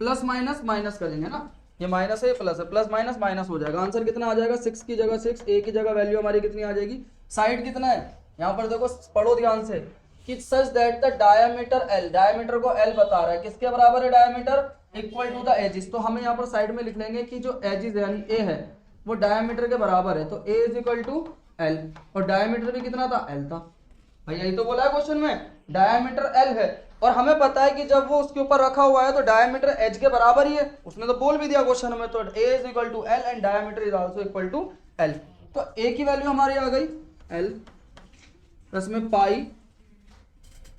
प्लस माइनस माइनस करेंगे ना, ये माइनस है, प्लस है, प्लस माइनस माइनस हो जाएगा। आंसर कितना आ जाएगा, 6 की जगह 6, a की जगह वैल्यू हमारी कितनी आ जाएगी, साइड कितना है, यहाँ पर देखो पढ़ो ध्यान से, कि such that the diameter l, diameter को l बता रहा है, किसके बराबर है diameter, equal to the edges. तो हमें यहाँ पर साइड में लिख लेंगे कि जो एजिस यानी a है वो डायमीटर के बराबर है, तो a is equal to l, और डायमीटर भी कितना था, l था। भाई यही तो बोला है क्वेश्चन में, डायमीटर l है, और हमें पता है कि जब वो उसके ऊपर रखा हुआ है तो डायमीटर एज के बराबर ही है, उसने तो बोल भी दिया क्वेश्चन में। तो a is equal to l and diameter is also equal to l। तो a की वैल्यू हमारी आ गई l, प्लस में पाई,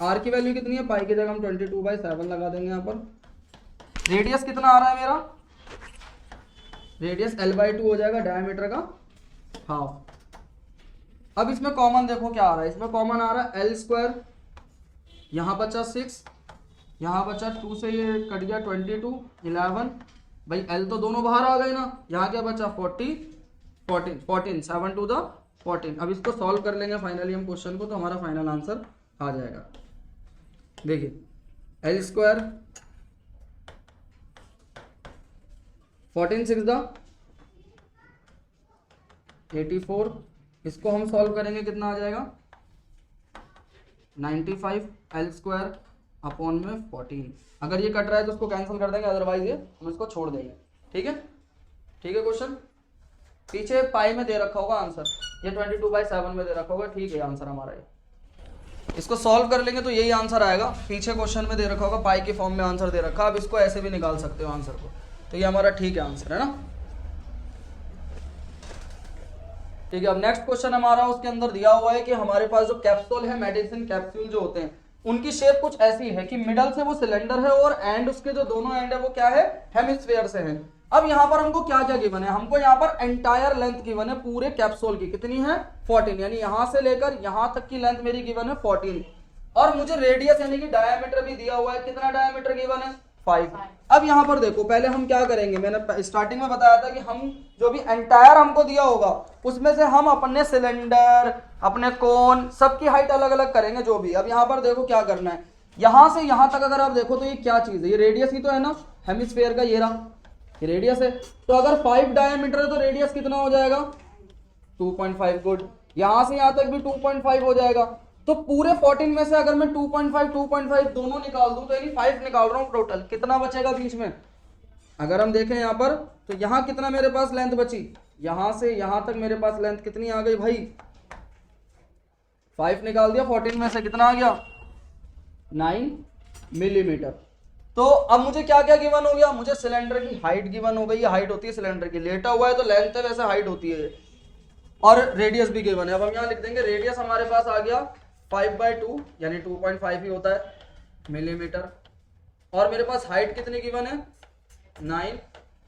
r की वैल्यू कितनी है, पाई की जगह हम 22/7 लगा देंगे यहाँ पर। रेडियस कितना आ रहा है मेरा, रेडियस l/2 हो जाएगा, डायमीटर का हाफ। अब इसमें कॉमन देखो क्या आ रहा है, इसमें कॉमन आ रहा है l², यहाँ बचा 6, यहाँ बचा 2 से ये कट गया 22, 11, भाई l तो दोनों बाहर आ गए ना, यहाँ क्या बचा 14, 7 टू द 14। अब इसको सॉल्व कर लेंगे फाइनली हम क्वेश्चन को, तो हमारा फाइनल आंसर आ जाएगा। देखिए l², 14 6 द 84, इसको हम सॉल्व करेंगे कितना आ जाएगा, 95 l² अपॉन में 14। अगर ये कट रहा है तो उसको कैंसिल कर देंगे, अदरवाइज ये हम इसको छोड़ देंगे। ठीक है, ठीक है। क्वेश्चन पीछे पाई में दे रखा होगा आंसर, ये 22/7 में दे रखा होगा। ठीक है, आंसर हमारा ये, इसको सॉल्व कर लेंगे तो यही आंसर आएगा। पीछे क्वेश्चन में दे रखा होगा, पाई के फॉर्म में आंसर दे रखा, अब इसको ऐसे भी निकाल सकते हो आंसर को, तो ये हमारा ठीक है आंसर, है ना। ठीक है, अब नेक्स्ट क्वेश्चन हमारा, उसके अंदर दिया हुआ है कि हमारे पास जो कैप्सूल है, मेडिसिन कैप्सूल जो होते हैं, उनकी शेप कुछ ऐसी है कि मिडल से वो सिलेंडर है और एंड उसके जो दोनों एंड है वो क्या है, हेमिस्फीयर से है। अब यहाँ पर हमको क्या क्या गिवन है, हमको यहाँ पर एंटायर लेंथ गिवन है पूरे कैप्सूल की, कितनी है 14, यानी यहाँ से लेकर यहाँ तक की लेंथ मेरी गिवन है 14, और मुझे रेडियस यानी कि डायमीटर भी दिया हुआ है, कितना डायमीटर गिवन है 5। अब यहाँ पर देखो, पहले हम क्या करेंगे, मैंने स्टार्टिंग में बताया था कि हम जो भी एंटायर हमको दिया होगा उसमें से हम अपने सिलेंडर, अपने कोन, सबकी हाइट अलग अलग करेंगे जो भी। अब यहाँ पर देखो क्या करना है, यहाँ से यहाँ तक अगर आप देखो तो ये क्या चीज है, ये रेडियस ही तो है ना हेमिस्फीयर का, ये रहा ये रेडियस है। तो अगर 5 डायमीटर है तो रेडियस कितना हो जाएगा 2.5। गुड, यहाँ से यहाँ तक भी 2.5 हो जाएगा। तो पूरे 14 में से अगर मैं 2.5 दोनों निकाल दूं तो यानी 5 निकाल रहा हूं टोटल, कितना बचेगा बीच में। अगर हम देखें यहाँ पर तो यहाँ कितना मेरे पास लेंथ बची, यहाँ से यहाँ तक मेरे पास लेंथ कितनी आ गई भाई, 5 निकाल दिया 14 में से, कितना आ गया 9 मिलीमीटर। तो अब मुझे क्या क्या गिवन हो गया, मुझे सिलेंडर की हाइट गिवन हो गई, ये हाइट होती है सिलेंडर की, लेटा हुआ है तो लेंथ है वैसे हाइट होती है, और रेडियस भी गिवन है। अब हम यहाँ लिख देंगे रेडियस हमारे पास आ गया 5/2 यानी 2.5 ही होता है मिलीमीटर, और मेरे पास हाइट कितनी गिवन है 9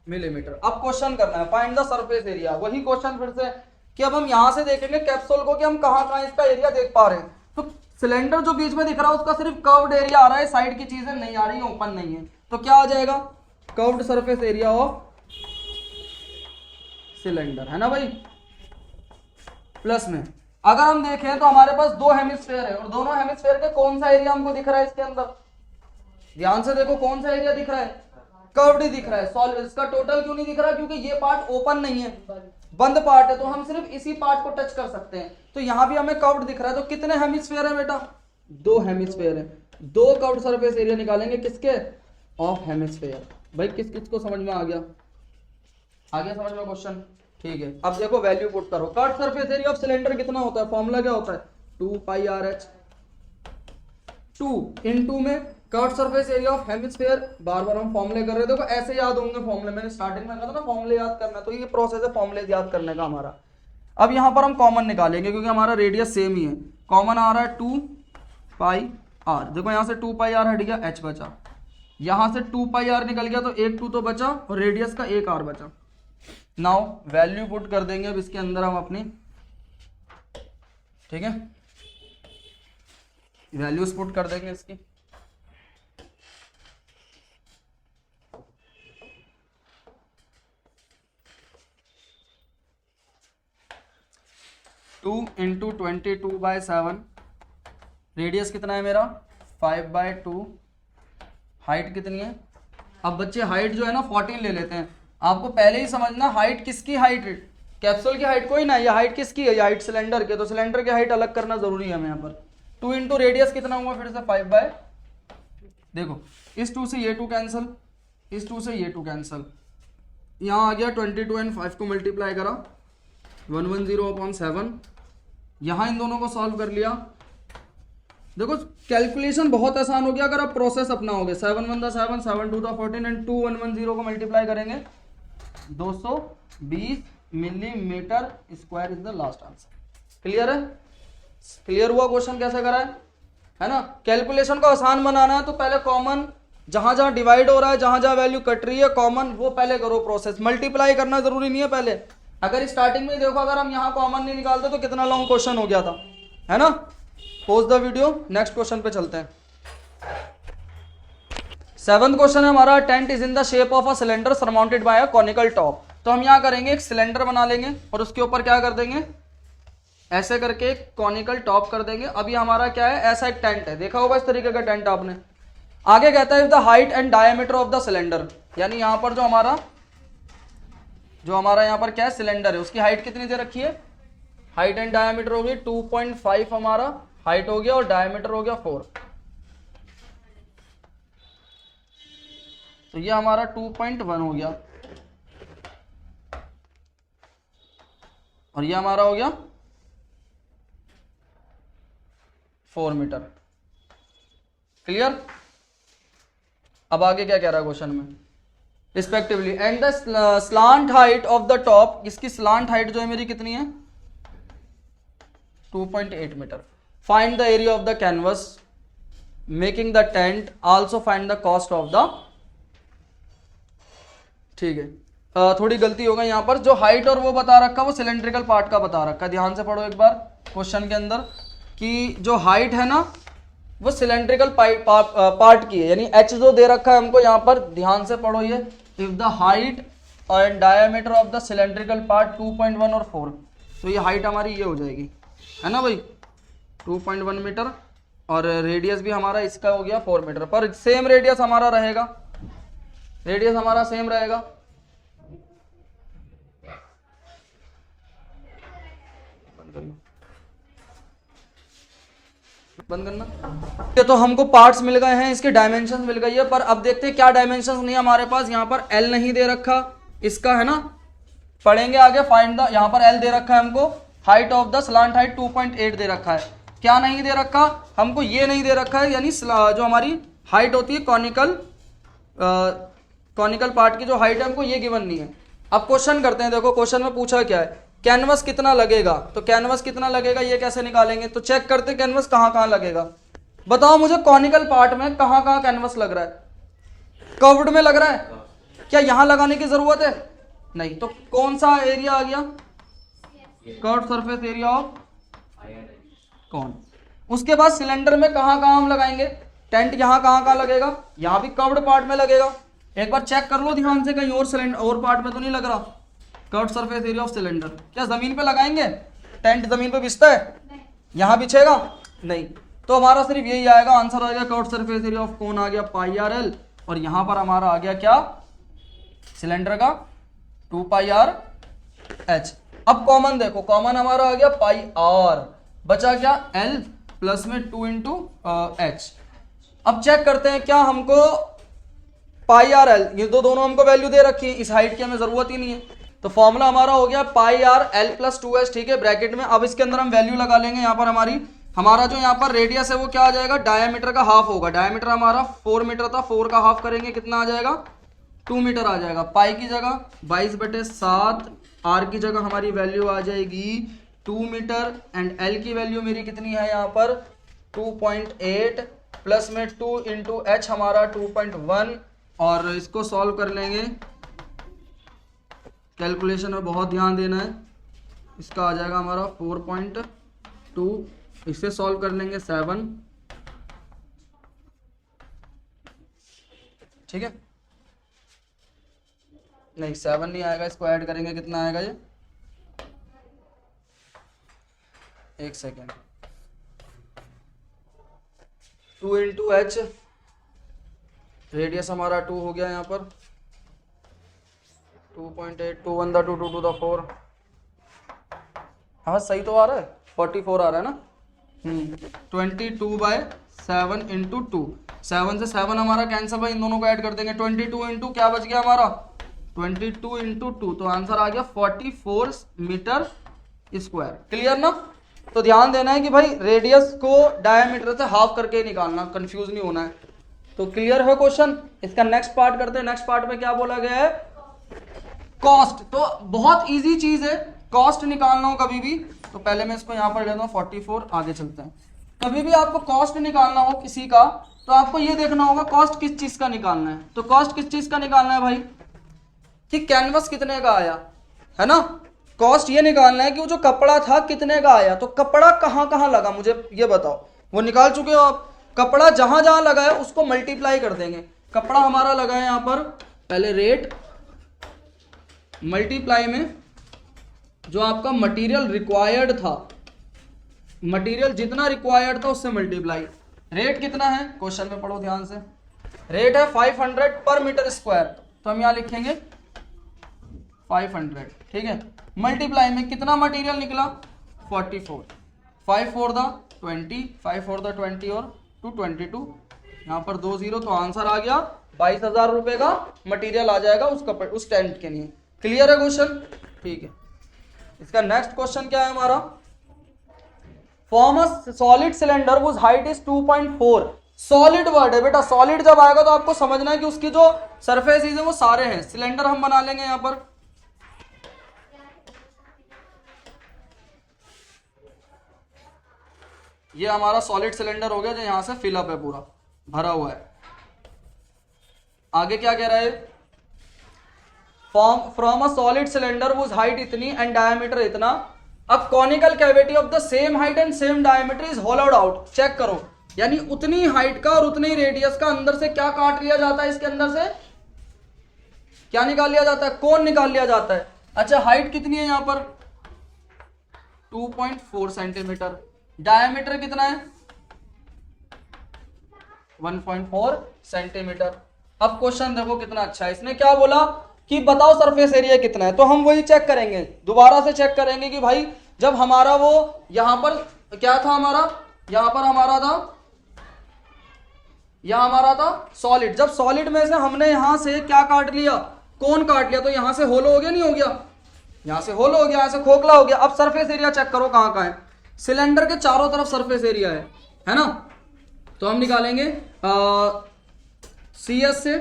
मिलीमीटर। अब क्वेश्चन करना है फाइंड द सरफेस एरिया, वही क्वेश्चन फिर से कि अब हम यहां से देखेंगे कैप्सूल को कि हम कहां इसका एरिया देख पा रहे हैं। तो सिलेंडर जो बीच में दिख रहा है उसका सिर्फ कर्व्ड एरिया आ रहा है, साइड की चीजें नहीं आ रही है, ओपन नहीं है। तो क्या आ जाएगा, curved surface area of cylinder, है ना भाई। प्लस में अगर हम देखें तो हमारे पास दो हेमिस्फेयर है और दोनों हेमिस्फेयर के कौन सा एरिया हमको दिख रहा है इसके अंदर, ध्यान से देखो कौन सा एरिया दिख रहा है, कर्व्ड ही दिख रहा है। सॉल्व इसका टोटल क्यों नहीं दिख रहा, क्योंकि ये पार्ट ओपन नहीं है, बंद पार्ट है, तो हम सिर्फ इसी पार्ट को टच कर सकते हैं। तो यहां भी हमें कर्व्ड दिख रहा है। तो कितने हेमिस्फेयर है बेटा, दो हेमिस्फेयर है। दो कर्व्ड सरफेस एरिया निकालेंगे किसके, ऑफ हेमिस्फेयर। भाई किस किस को समझ में आ गया समझ में क्वेश्चन, ठीक है। अब देखो वैल्यू पुट करो, curved surface area of cylinder कितना होता है, फॉर्मूला क्या होता है, 2πRH। 2 इन 2 में curved surface area of hemisphere, बार बार हम फॉर्मूले कर रहे थे, देखो ऐसे याद होंगे फॉर्मूले, मैंने स्टार्टिंग में कहा था ना फॉर्मूले याद करना, तो ये प्रोसेस है फॉर्मूले याद करने का हमारा। अब यहाँ पर हम कॉमन निकालेंगे क्योंकि हमारा रेडियस सेम ही है, कॉमन आ रहा है 2πr, देखो यहाँ से 2πr हट गया, h बचा, यहाँ से 2πr निकल गया तो एक 2 तो बचा और रेडियस का एक r बचा। नाउ वैल्यू पुट कर देंगे अब इसके अंदर हम अपनी, ठीक है, वैल्यूज पुट कर देंगे इसकी। टू इंटू 22/7, रेडियस कितना है मेरा 5/2, हाइट कितनी है। अब बच्चे हाइट जो है ना 14 ले लेते हैं, आपको पहले ही समझना हाइट किसकी हाइट, कैप्सूल की हाइट कोई ना, ये हाइट किसकी है, ये हाइट सिलेंडर के, तो सिलेंडर की हाइट अलग करना जरूरी है हमें यहाँ पर। 2 इंटू रेडियस कितना हुआ फिर से 5/, देखो इस 2 से ये 2 कैंसिल, इस 2 से ये 2 कैंसिल, यहाँ आ गया 22 एंड 5 को मल्टीप्लाई करा 110/7, यहाँ इन दोनों को सॉल्व कर लिया। देखो कैलकुलेशन बहुत आसान हो गया अगर आप प्रोसेस अपनाओगे। 7 1 दा 7, 7 2 दा 14 एंड 2 1 1 0 को मल्टीप्लाई करेंगे 220 millimetre square is the last answer. Clear है, क्लियर हुआ क्वेश्चन कैसे करा है ना। कैलकुलेशन को आसान बनाना है तो पहले कॉमन, जहां जहां डिवाइड हो रहा है, जहां जहां वैल्यू कट रही है कॉमन, वो पहले करो प्रोसेस। मल्टीप्लाई करना जरूरी नहीं है पहले, अगर स्टार्टिंग में देखो अगर हम यहाँ कॉमन नहीं निकालते तो कितना लॉन्ग क्वेश्चन हो गया था, है ना। Pose the video, next question पे चलते हैं। 7th क्वेश्चन है हमारा, tent is in the shape of a cylinder surmounted bye a conical top. तो हम यहाँ करेंगे एक सिलेंडर बना लेंगे और उसके ऊपर क्या कर देंगे, ऐसे करके एक कॉनिकल टॉप कर देंगे। अभी हमारा क्या है, ऐसा एक टेंट है, देखा होगा इस तरीके का टेंट आपने। आगे कहता है the height and diameter of the cylinder, यानी यहाँ पर जो हमारा यहाँ पर क्या है सिलेंडर है, उसकी हाइट कितनी दे रखी है, हाइट एंड डायमीटर हो गई 2.5 हमारा हाइट हो गया और डायमीटर हो गया 4, तो ये हमारा 2.1 हो गया और ये हमारा हो गया 4 मीटर। क्लियर। अब आगे क्या कह रहा है क्वेश्चन में, respectively and the slant height of the top, इसकी स्लांट हाइट जो है मेरी कितनी है 2.8 metre. Find the area of the canvas making the tent, also find the cost of the, ठीक है। थोड़ी गलती हो गई यहाँ पर, जो हाइट और वो बता रखा वो सिलेंड्रिकल पार्ट का बता रखा, ध्यान से पढ़ो एक बार क्वेश्चन के अंदर कि जो हाइट है ना वो सिलेंड्रिकल पार्ट की है, यानी h जो दे रखा है हमको यहाँ पर, ध्यान से पढ़ो ये, if the height and diameter of the cylindrical part 2.1 और 4, तो ये हाइट हमारी ये हो जाएगी, है ना भाई 2.1 मीटर और रेडियस भी हमारा इसका हो गया 4 मीटर, पर सेम रेडियस हमारा रहेगा, रेडियस हमारा सेम रहेगा। बंद करना। तो हमको पार्ट्स मिल गए हैं, इसके डायमेंशंस मिल गई है, पर अब देखते हैं क्या डायमेंशंस नहीं है हमारे पास। यहाँ पर L नहीं दे रखा इसका, है ना, पढ़ेंगे आगे। फाइंड द, यहाँ पर L दे रखा है हमको, height of the slant height 2.8 दे रखा है। क्या नहीं दे रखा हमको, ये नहीं दे रखा है, यानी जो हमारी हाइट होती है कॉनिकल पार्ट की जो हाइट है हमको ये गिवन नहीं है। अब क्वेश्चन करते हैं, देखो क्वेश्चन में पूछा क्या है, कैनवस कितना लगेगा, तो कैनवस कितना लगेगा ये कैसे निकालेंगे, तो चेक करते कैनवस कहाँ कहाँ लगेगा। बताओ मुझे कॉनिकल पार्ट में कहाँ कहाँ कैनवस लग रहा है, कर्व्ड में लग रहा है, क्या यहाँ लगाने की जरूरत है, नहीं, तो कौन सा एरिया आ गया, कर्व सरफेस एरिया ऑफ कौन। उसके बाद सिलेंडर में कहाँ कहाँ हम लगाएंगे टेंट, यहाँ कहाँ कहाँ लगेगा, यहाँ भी कर्व्ड पार्ट में लगेगा। एक बार चेक कर लो ध्यान से कहीं और सिलेंडर और पार्ट में तो नहीं लग रहा। Curved surface area of cylinder, क्या जमीन पे लगाएंगे, टेंट जमीन पे बिछता है, यहाँ बिछेगा नहीं, तो हमारा सिर्फ यही आएगा, आंसर आ गया कर्व्ड सरफेस एरिया ऑफ कौन आ गया पाई आर एल, और यहाँ पर हमारा आ गया क्या सिलेंडर का 2 पाई आर एच। अब कॉमन देखो, कॉमन हमारा आ गया पाई आर, बचा क्या एल प्लस में 2 इंटू एच। अब चेक करते हैं क्या हमको पाई आर एल, ये तो दोनों हमको वैल्यू दे रखी है, इस हाइट की हमें जरूरत ही नहीं है, तो फॉर्मूला हमारा हो गया पाई आर एल प्लस 2एच, ठीक है ब्रैकेट में। अब इसके अंदर हम वैल्यू लगा लेंगे, यहाँ पर हमारा जो यहाँ पर रेडियस है वो क्या आ जाएगा, डायमीटर का हाफ होगा, डायमीटर हमारा 4 मीटर था, 4 का हाफ करेंगे कितना आ जाएगा 2 मीटर आ जाएगा। पाई की जगह 22/7, आर की जगह हमारी वैल्यू आ जाएगी 2 मीटर, एंड एल की वैल्यू मेरी कितनी है यहाँ पर 2.8 प्लस में 2 इंटू एच हमारा 2.1, और इसको सॉल्व कर लेंगे, कैलकुलेशन में बहुत ध्यान देना है, इसका आ जाएगा हमारा 4.2, इसे सॉल्व कर लेंगे 7, ठीक है नहीं 7 नहीं आएगा, इसको ऐड करेंगे कितना आएगा ये, एक सेकेंड, 2 इंटू एच, रेडियस हमारा 2 हो गया यहाँ पर 2.8, 2 1 2 2 2 4, हाँ सही तो आ रहा है 44 आ रहा है ना, 22/7 इंटू 2, 7 से 7 हमारा कैंसिल भाई, इन दोनों को ऐड कर देंगे, 22 इंटू क्या बच गया हमारा 22 इंटू 2, तो आंसर आ गया 44 मीटर स्क्वायर। क्लियर ना। तो ध्यान देना है कि भाई रेडियस को डायमीटर से हाफ करके निकालना, कंफ्यूज नहीं होना है। तो क्लियर है क्वेश्चन। इसका नेक्स्ट पार्ट करते हैं। नेक्स्ट पार्ट में क्या बोला गया है, कॉस्ट। तो बहुत इजी चीज है, कॉस्ट निकालना हो कभी भी, तो पहले मैं इसको यहां पर लेता हूं 44, आगे चलते हैं। कभी भी आपको कॉस्ट निकालना हो किसी का, तो आपको ये देखना होगा कॉस्ट किस चीज का निकालना है। तो कॉस्ट किस चीज का निकालना है भाई, कि कैनवस कितने का आया, है ना। कॉस्ट ये निकालना है कि वो जो कपड़ा था कितने का आया, तो कपड़ा कहां कहां लगा मुझे ये बताओ। वो निकाल चुके हो आप, कपड़ा जहां जहां लगा है उसको मल्टीप्लाई कर देंगे। कपड़ा हमारा लगा है यहां पर, पहले रेट मल्टीप्लाई में जो आपका मटेरियल रिक्वायर्ड था, मटेरियल जितना रिक्वायर्ड था उससे मल्टीप्लाई। रेट कितना है क्वेश्चन में पढ़ो ध्यान से, रेट है 500 पर मीटर स्क्वायर, तो हम यहां लिखेंगे 500, ठीक है। मल्टीप्लाई में कितना मटेरियल निकला 44, 5 4 द 20, 5 4 द 20 और 2 22, यहाँ पर 2 0, तो आंसर आ गया 22,000 रुपए का मटेरियल आ जाएगा उस टेंट के लिए। क्लियर है क्वेश्चन, ठीक है। इसका नेक्स्ट क्वेश्चन क्या है हमारा, form a solid cylinder whose height is 2.4। Solid word है बेटा, सॉलिड जब आएगा तो आपको समझना है कि उसकी जो सरफेसेस है वो सारे हैं। सिलेंडर हम बना लेंगे यहां पर, ये हमारा सॉलिड सिलेंडर हो गया जो यहां से फिलअप है, पूरा भरा हुआ है। आगे क्या कह रहा है, from a solid cylinder whose height इतनी एंड डायमीटर इतना, अब conical cavity of the same height and same diameter is hollowed out. Check करो, यानी उतनी हाइट का और उतनी रेडियस का अंदर से क्या काट लिया जाता है, इसके अंदर से क्या निकाल लिया जाता है, कोन निकाल लिया जाता है। अच्छा हाइट कितनी है यहां पर 2.4 सेंटीमीटर, डायमीटर कितना है 1.4 सेंटीमीटर। अब क्वेश्चन देखो कितना अच्छा है, इसने क्या बोला कि बताओ सरफेस एरिया कितना है, तो हम वही चेक करेंगे, दोबारा से चेक करेंगे कि भाई जब हमारा वो यहां पर क्या था, हमारा यहां पर हमारा था सॉलिड। जब सॉलिड में से हमने यहां से क्या काट लिया, कोन काट लिया, तो यहां से होलो हो गया, नहीं हो गया, यहां से होलो हो गया, यहां से खोखला हो गया। अब सरफेस एरिया चेक करो कहां कहां है, सिलेंडर के चारों तरफ सरफेस एरिया है ना। तो हम निकालेंगे CS से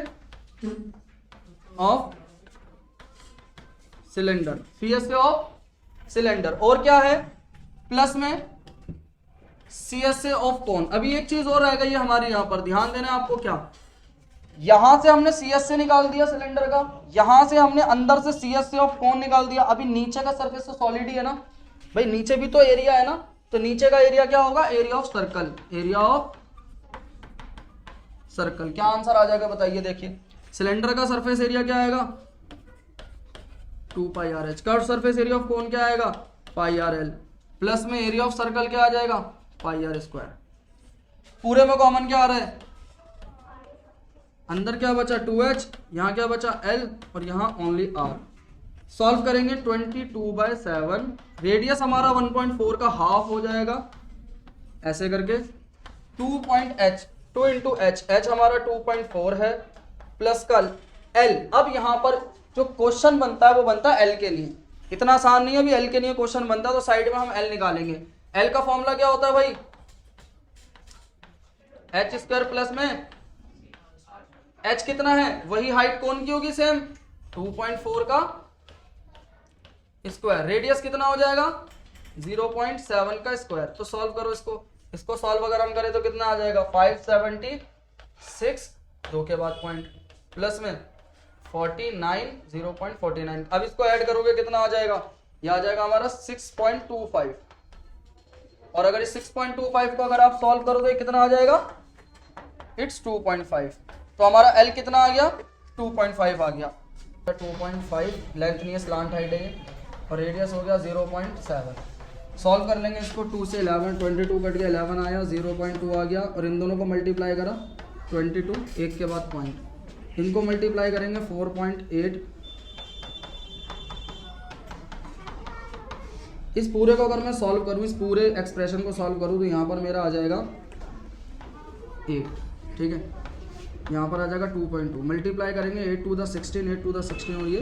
ऑफ सिलेंडर, CS से ऑफ सिलेंडर, और क्या है प्लस में CS से ऑफ कोन। अभी एक चीज और रहेगा, ये हमारे यहां पर ध्यान देना है आपको, क्या यहां से हमने CS से निकाल दिया सिलेंडर का, यहां से हमने अंदर से CS से ऑफ कोन निकाल दिया। अभी नीचे का सरफेस तो सॉलिड ही है ना, भाई नीचे भी तो एरिया है ना, तो नीचे का एरिया क्या होगा, area of circle, area of circle. क्या आंसर आ जाएगा बताइए। देखिए सिलेंडर का सरफेस एरिया क्या आएगा 2 pi r h, curve surface area of cone क्या आएगा पाई आर एल, प्लस में एरिया ऑफ सर्कल क्या आ जाएगा पाई आर स्क्वायर। पूरे में कॉमन क्या आ रहा है, अंदर क्या बचा 2h, यहाँ क्या बचा l और यहाँ ओनली r। सॉल्व करेंगे 22/7, रेडियस हमारा 1.4 का हाफ हो जाएगा ऐसे करके। 2 इंटू एच, एच हमारा 2.4 है प्लस का l। अब यहाँ पर जो क्वेश्चन बनता है वो बनता है l के लिए, इतना आसान नहीं है अभी l के लिए क्वेश्चन बनता है, तो साइड में हम l निकालेंगे। l का फॉर्मूला क्या होता है भाई, एच स्क्वायर प्लस में h कितना है, वही हाइट कौन की होगी सेम 2.4 का स्क्वायर, रेडियस कितना हो जाएगा 0.7 का स्क्वायर। तो सॉल्व करो इसको सॉल्व अगर हम करें तो कितना आ जाएगा 576, 2 के बाद पॉइंट प्लस में 49, 0.49। अब इसको ऐड करोगे कितना आ जाएगा, यह आ जाएगा हमारा 6.25। और अगर इस 6.25 को अगर आप सॉल्व करो तो कितना आ जाएगा, इट्स 2.5। तो हमारा L कितना आ गया 2.5 आ गया, 2.5 लेंथ नहीं है, स्लांट हाइट है ये, और रेडियस हो गया 0.7। सॉल्व कर लेंगे इसको, 2 से 11, 22 कट गया 11 आया, 0.2 आ गया, और इन दोनों को मल्टीप्लाई करा 22, एक के बाद पॉइंट, इनको मल्टीप्लाई करेंगे 4.8। इस पूरे को अगर मैं सॉल्व करूँ, इस पूरे एक्सप्रेशन को सॉल्व करूँ तो यहाँ पर मेरा आ जाएगा 8, ठीक है, यहाँ पर आ जाएगा 2.2, मल्टीप्लाई करेंगे 8 to the 16 और ये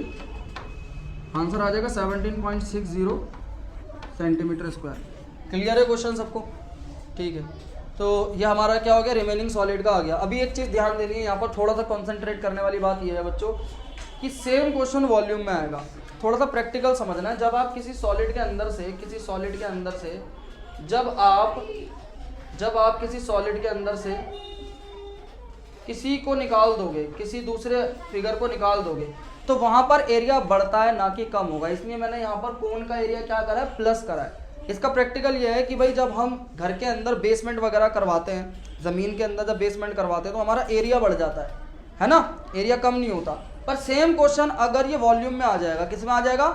आंसर आ जाएगा 17.60 सेंटीमीटर स्क्वायर। क्लियर है क्वेश्चन सबको, ठीक है। तो ये हमारा क्या हो गया, रिमेनिंग सॉलिड का आ गया। अभी एक चीज़ ध्यान देनी है, यहाँ पर थोड़ा सा कॉन्सेंट्रेट करने वाली बात ये है बच्चों कि सेम क्वेश्चन वॉल्यूम में आएगा, थोड़ा सा प्रैक्टिकल समझना है। जब आप किसी सॉलिड के अंदर से जब आप किसी सॉलिड के अंदर से किसी को निकाल दोगे, किसी दूसरे फिगर को निकाल दोगे, तो वहां पर एरिया बढ़ता है ना कि कम होगा। इसलिए मैंने यहाँ पर कोन का एरिया क्या करा है, प्लस करा है। इसका प्रैक्टिकल ये है कि भाई जब हम घर के अंदर बेसमेंट वगैरह करवाते हैं, ज़मीन के अंदर जब बेसमेंट करवाते हैं तो हमारा एरिया बढ़ जाता है ना, एरिया कम नहीं होता। पर सेम क्वेश्चन अगर ये वॉल्यूम में आ जाएगा, किस में आ जाएगा,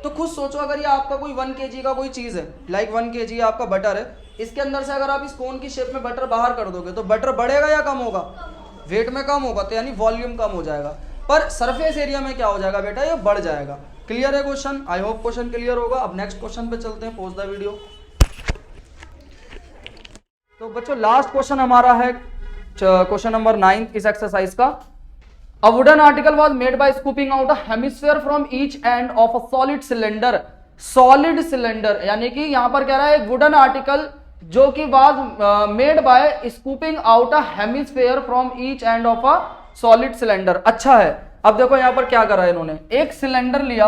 तो खुद सोचो अगर ये आपका कोई 1 kg का कोई चीज़ है, लाइक 1 kg आपका बटर है, इसके अंदर से अगर आप इस कोन की शेप में बटर बाहर कर दोगे तो बटर बढ़ेगा या कम होगा, वेट में कम होगा, तो यानी वॉल्यूम कम हो जाएगा। पर सरफेस एरिया में क्या हो जाएगा बेटा, ये बढ़ जाएगा। क्लियर है question, I hope question clear होगा। अब नेक्स्ट क्वेश्चन पे चलते हैं, पॉज द वीडियो। तो बच्चों लास्ट क्वेश्चन हमारा है क्वेश्चन नंबर 9 इस एक्सरसाइज का। A wooden article was made by scooping out a hemisphere from each end of a solid cylinder. Solid cylinder यानी कि यहां पर कह रहा है वुडन आर्टिकल जो कि was made by scooping out a hemisphere from each end of a solid cylinder। अच्छा है, अब देखो यहां पर क्या करा है इन्होंने, एक सिलेंडर लिया,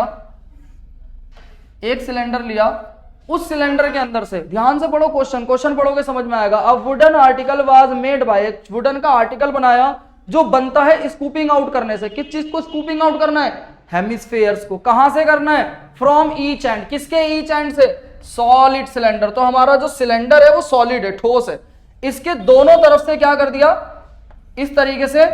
उस सिलेंडर के अंदर से, ध्यान से पढ़ो क्वेश्चन पढ़ोगे समझ में आएगा। अब wooden article was made by, wooden का आर्टिकल बनाया जो बनता है स्कूपिंग आउट करने से। किस चीज को स्कूपिंग आउट करना है, हेमिस्फेयर्स को। कहां से करना है, फ्रॉम ईच एंड, किसके ईच एंड से, सॉलिड सिलेंडर। तो हमारा जो सिलेंडर है वो सॉलिड है, ठोस है, इसके दोनों तरफ से क्या कर दिया, इस तरीके से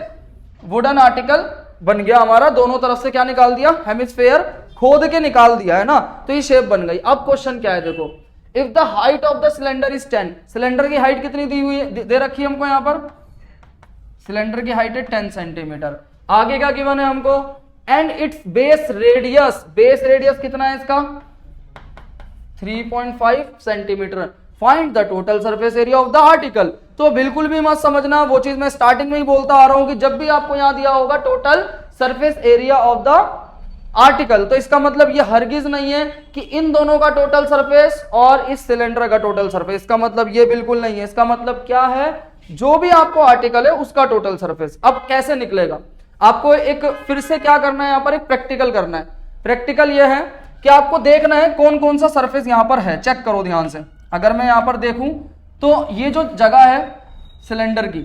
वुडन आर्टिकल बन गया हमारा, दोनों तरफ से क्या निकाल दिया, हेमिस्फेयर खोद के निकाल दिया है ना, तो ये शेप बन गई। अब क्वेश्चन क्या है देखो, if the height of the cylinder is 10, cylinder की हाइट कितनी दी हुई है, दे रखी है हमको यहाँ पर, सिलेंडर की हाइट है 10 सेंटीमीटर। आगे का गिवन है हमको, एंड इट्स बेस रेडियस कितना है इसका 3.5 centimetre. Find the total surface area of the article. तो बिल्कुल भी मत समझना, वो चीज मैं स्टार्टिंग में ही बोलता आ रहा हूं कि जब भी आपको यहां दिया होगा total surface area of the article, तो इसका मतलब ये हरगिज नहीं है कि इन दोनों का टोटल सरफेस और इस सिलेंडर का टोटल सरफेस, इसका मतलब ये बिल्कुल नहीं है। इसका मतलब क्या है, जो भी आपको आर्टिकल है उसका टोटल सरफेस। अब कैसे निकलेगा, आपको एक फिर से क्या करना है, यहां पर एक प्रैक्टिकल करना है। प्रैक्टिकल ये है कि आपको देखना है कौन कौन सा सरफेस यहां पर है, चेक करो ध्यान से। अगर मैं यहां पर देखूं तो ये जो जगह है सिलेंडर की,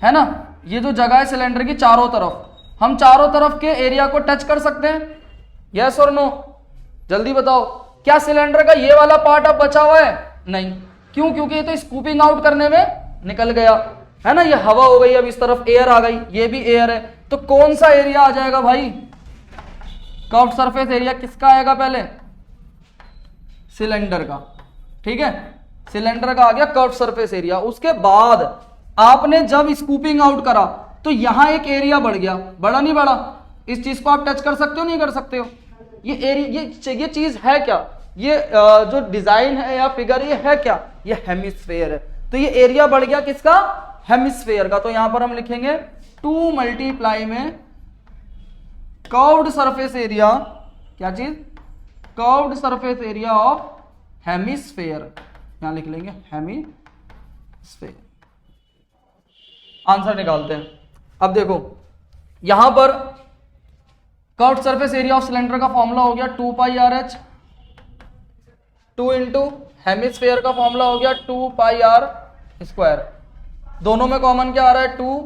है ना, ये जो जगह है सिलेंडर की चारों तरफ, हम चारों तरफ के एरिया को टच कर सकते हैं, यस और नो, जल्दी बताओ। क्या सिलेंडर का ये वाला पार्ट अब बचा हुआ है? नहीं। क्यों? क्योंकि ये तो स्कूपिंग आउट करने में निकल गया है ना, ये हवा हो गई, अब इस तरफ एयर आ गई, ये भी एयर है, तो कौन सा एरिया आ जाएगा भाई? कर्व्ड सरफेस एरिया किसका आएगा पहले? सिलेंडर का। ठीक है, सिलेंडर का आ गया कर्व्ड सरफेस एरिया। उसके बाद आपने जब स्कूपिंग आउट करा तो यहां एक एरिया बढ़ गया, बड़ा नहीं बड़ा? इस चीज को आप टच कर सकते हो नहीं कर सकते हो? ये एरिया, ये चीज है क्या? ये जो डिजाइन है या फिगर ये है क्या? ये हेमिस्फेयर है। तो ये एरिया बढ़ गया किसका? हेमिस्फेयर का। तो यहां पर हम लिखेंगे 2 मल्टीप्लाई में कर्व्ड सरफेस एरिया, क्या चीज? Curved surface area of hemisphere, यहां लिख लेंगे हेमिस्फेयर। आंसर निकालते हैं। अब देखो यहां पर curved surface area of cylinder का फॉर्मूला हो गया 2 pi r H, 2 into hemisphere का फॉर्मूला हो गया 2 पाई आर स्क्वायर। दोनों में कॉमन क्या आ रहा है? 2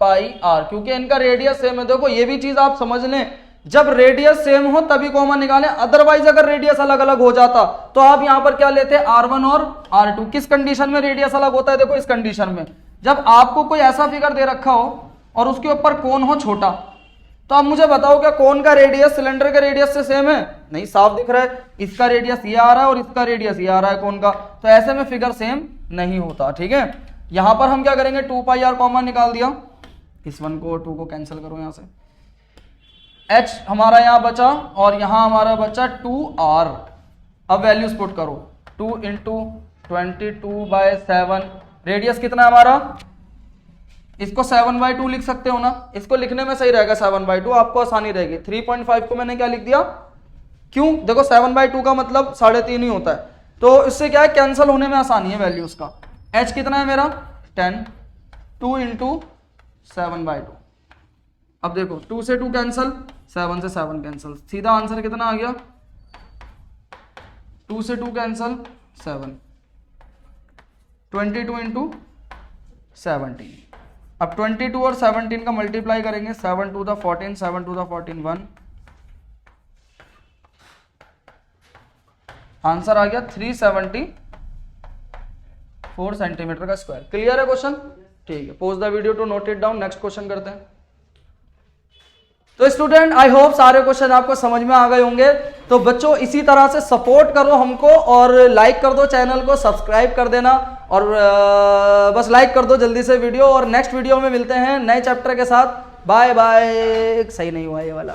पाई आर, क्योंकि इनका रेडियस सेम है। देखो ये भी चीज आप समझ लें, जब रेडियस सेम हो तभी कॉमन निकालें, अदरवाइज अगर रेडियस अलग अलग हो जाता तो आप यहां पर क्या लेते? R1 और R2। किस कंडीशन में रेडियस अलग होता है? देखो इस कंडीशन में, जब आपको कोई ऐसा फिगर दे रखा हो और उसके ऊपर कोन हो छोटा, तो आप मुझे बताओ क्या कोन का रेडियस सिलेंडर के रेडियस से सेम है? नहीं, साफ दिख रहा है, इसका रेडियस ये आ रहा है और इसका रेडियस ये आ रहा है कोन का, तो ऐसे में फिगर सेम नहीं होता। ठीक है, यहां पर हम क्या करेंगे? 2 पाई आर कॉमन निकाल दिया, इस 1 को 2 को कैंसिल करो यहां से, h हमारा यहां बचा और यहां हमारा बचा 2r। अब वैल्यूज पुट करो, 2 इंटू 22/7, रेडियस कितना है हमारा? इसको 7/2 लिख सकते हो ना, इसको लिखने में सही रहेगा 7/2, आपको आसानी रहेगी। 3.5 को मैंने क्या लिख दिया? क्यों? देखो 7/2 का मतलब 3.5 ही होता है, तो इससे क्या है कैंसिल होने में आसानी है वैल्यूज का। h कितना है मेरा? 10, 2 इंटू 7/2। अब देखो 2 से 2 कैंसिल, 7 से 7 कैंसिल, सीधा आंसर कितना आ गया? 2 से 2 कैंसिल 7, 22 इंटू 17। अब 22 और 17 का मल्टीप्लाई करेंगे, 7 to the 14, 7 to the 14 1, answer आ गया 374 सेंटीमीटर का स्क्वायर। क्लियर है क्वेश्चन? ठीक है, pause the video to note it down. Next question करते हैं। तो स्टूडेंट आई होप सारे क्वेश्चन आपको समझ में आ गए होंगे। तो बच्चों इसी तरह से सपोर्ट करो हमको और लाइक कर दो, चैनल को सब्सक्राइब कर देना और बस लाइक कर दो जल्दी से वीडियो। और नेक्स्ट वीडियो में मिलते हैं नए चैप्टर के साथ। Bye bye. सही नहीं हुआ ये वाला।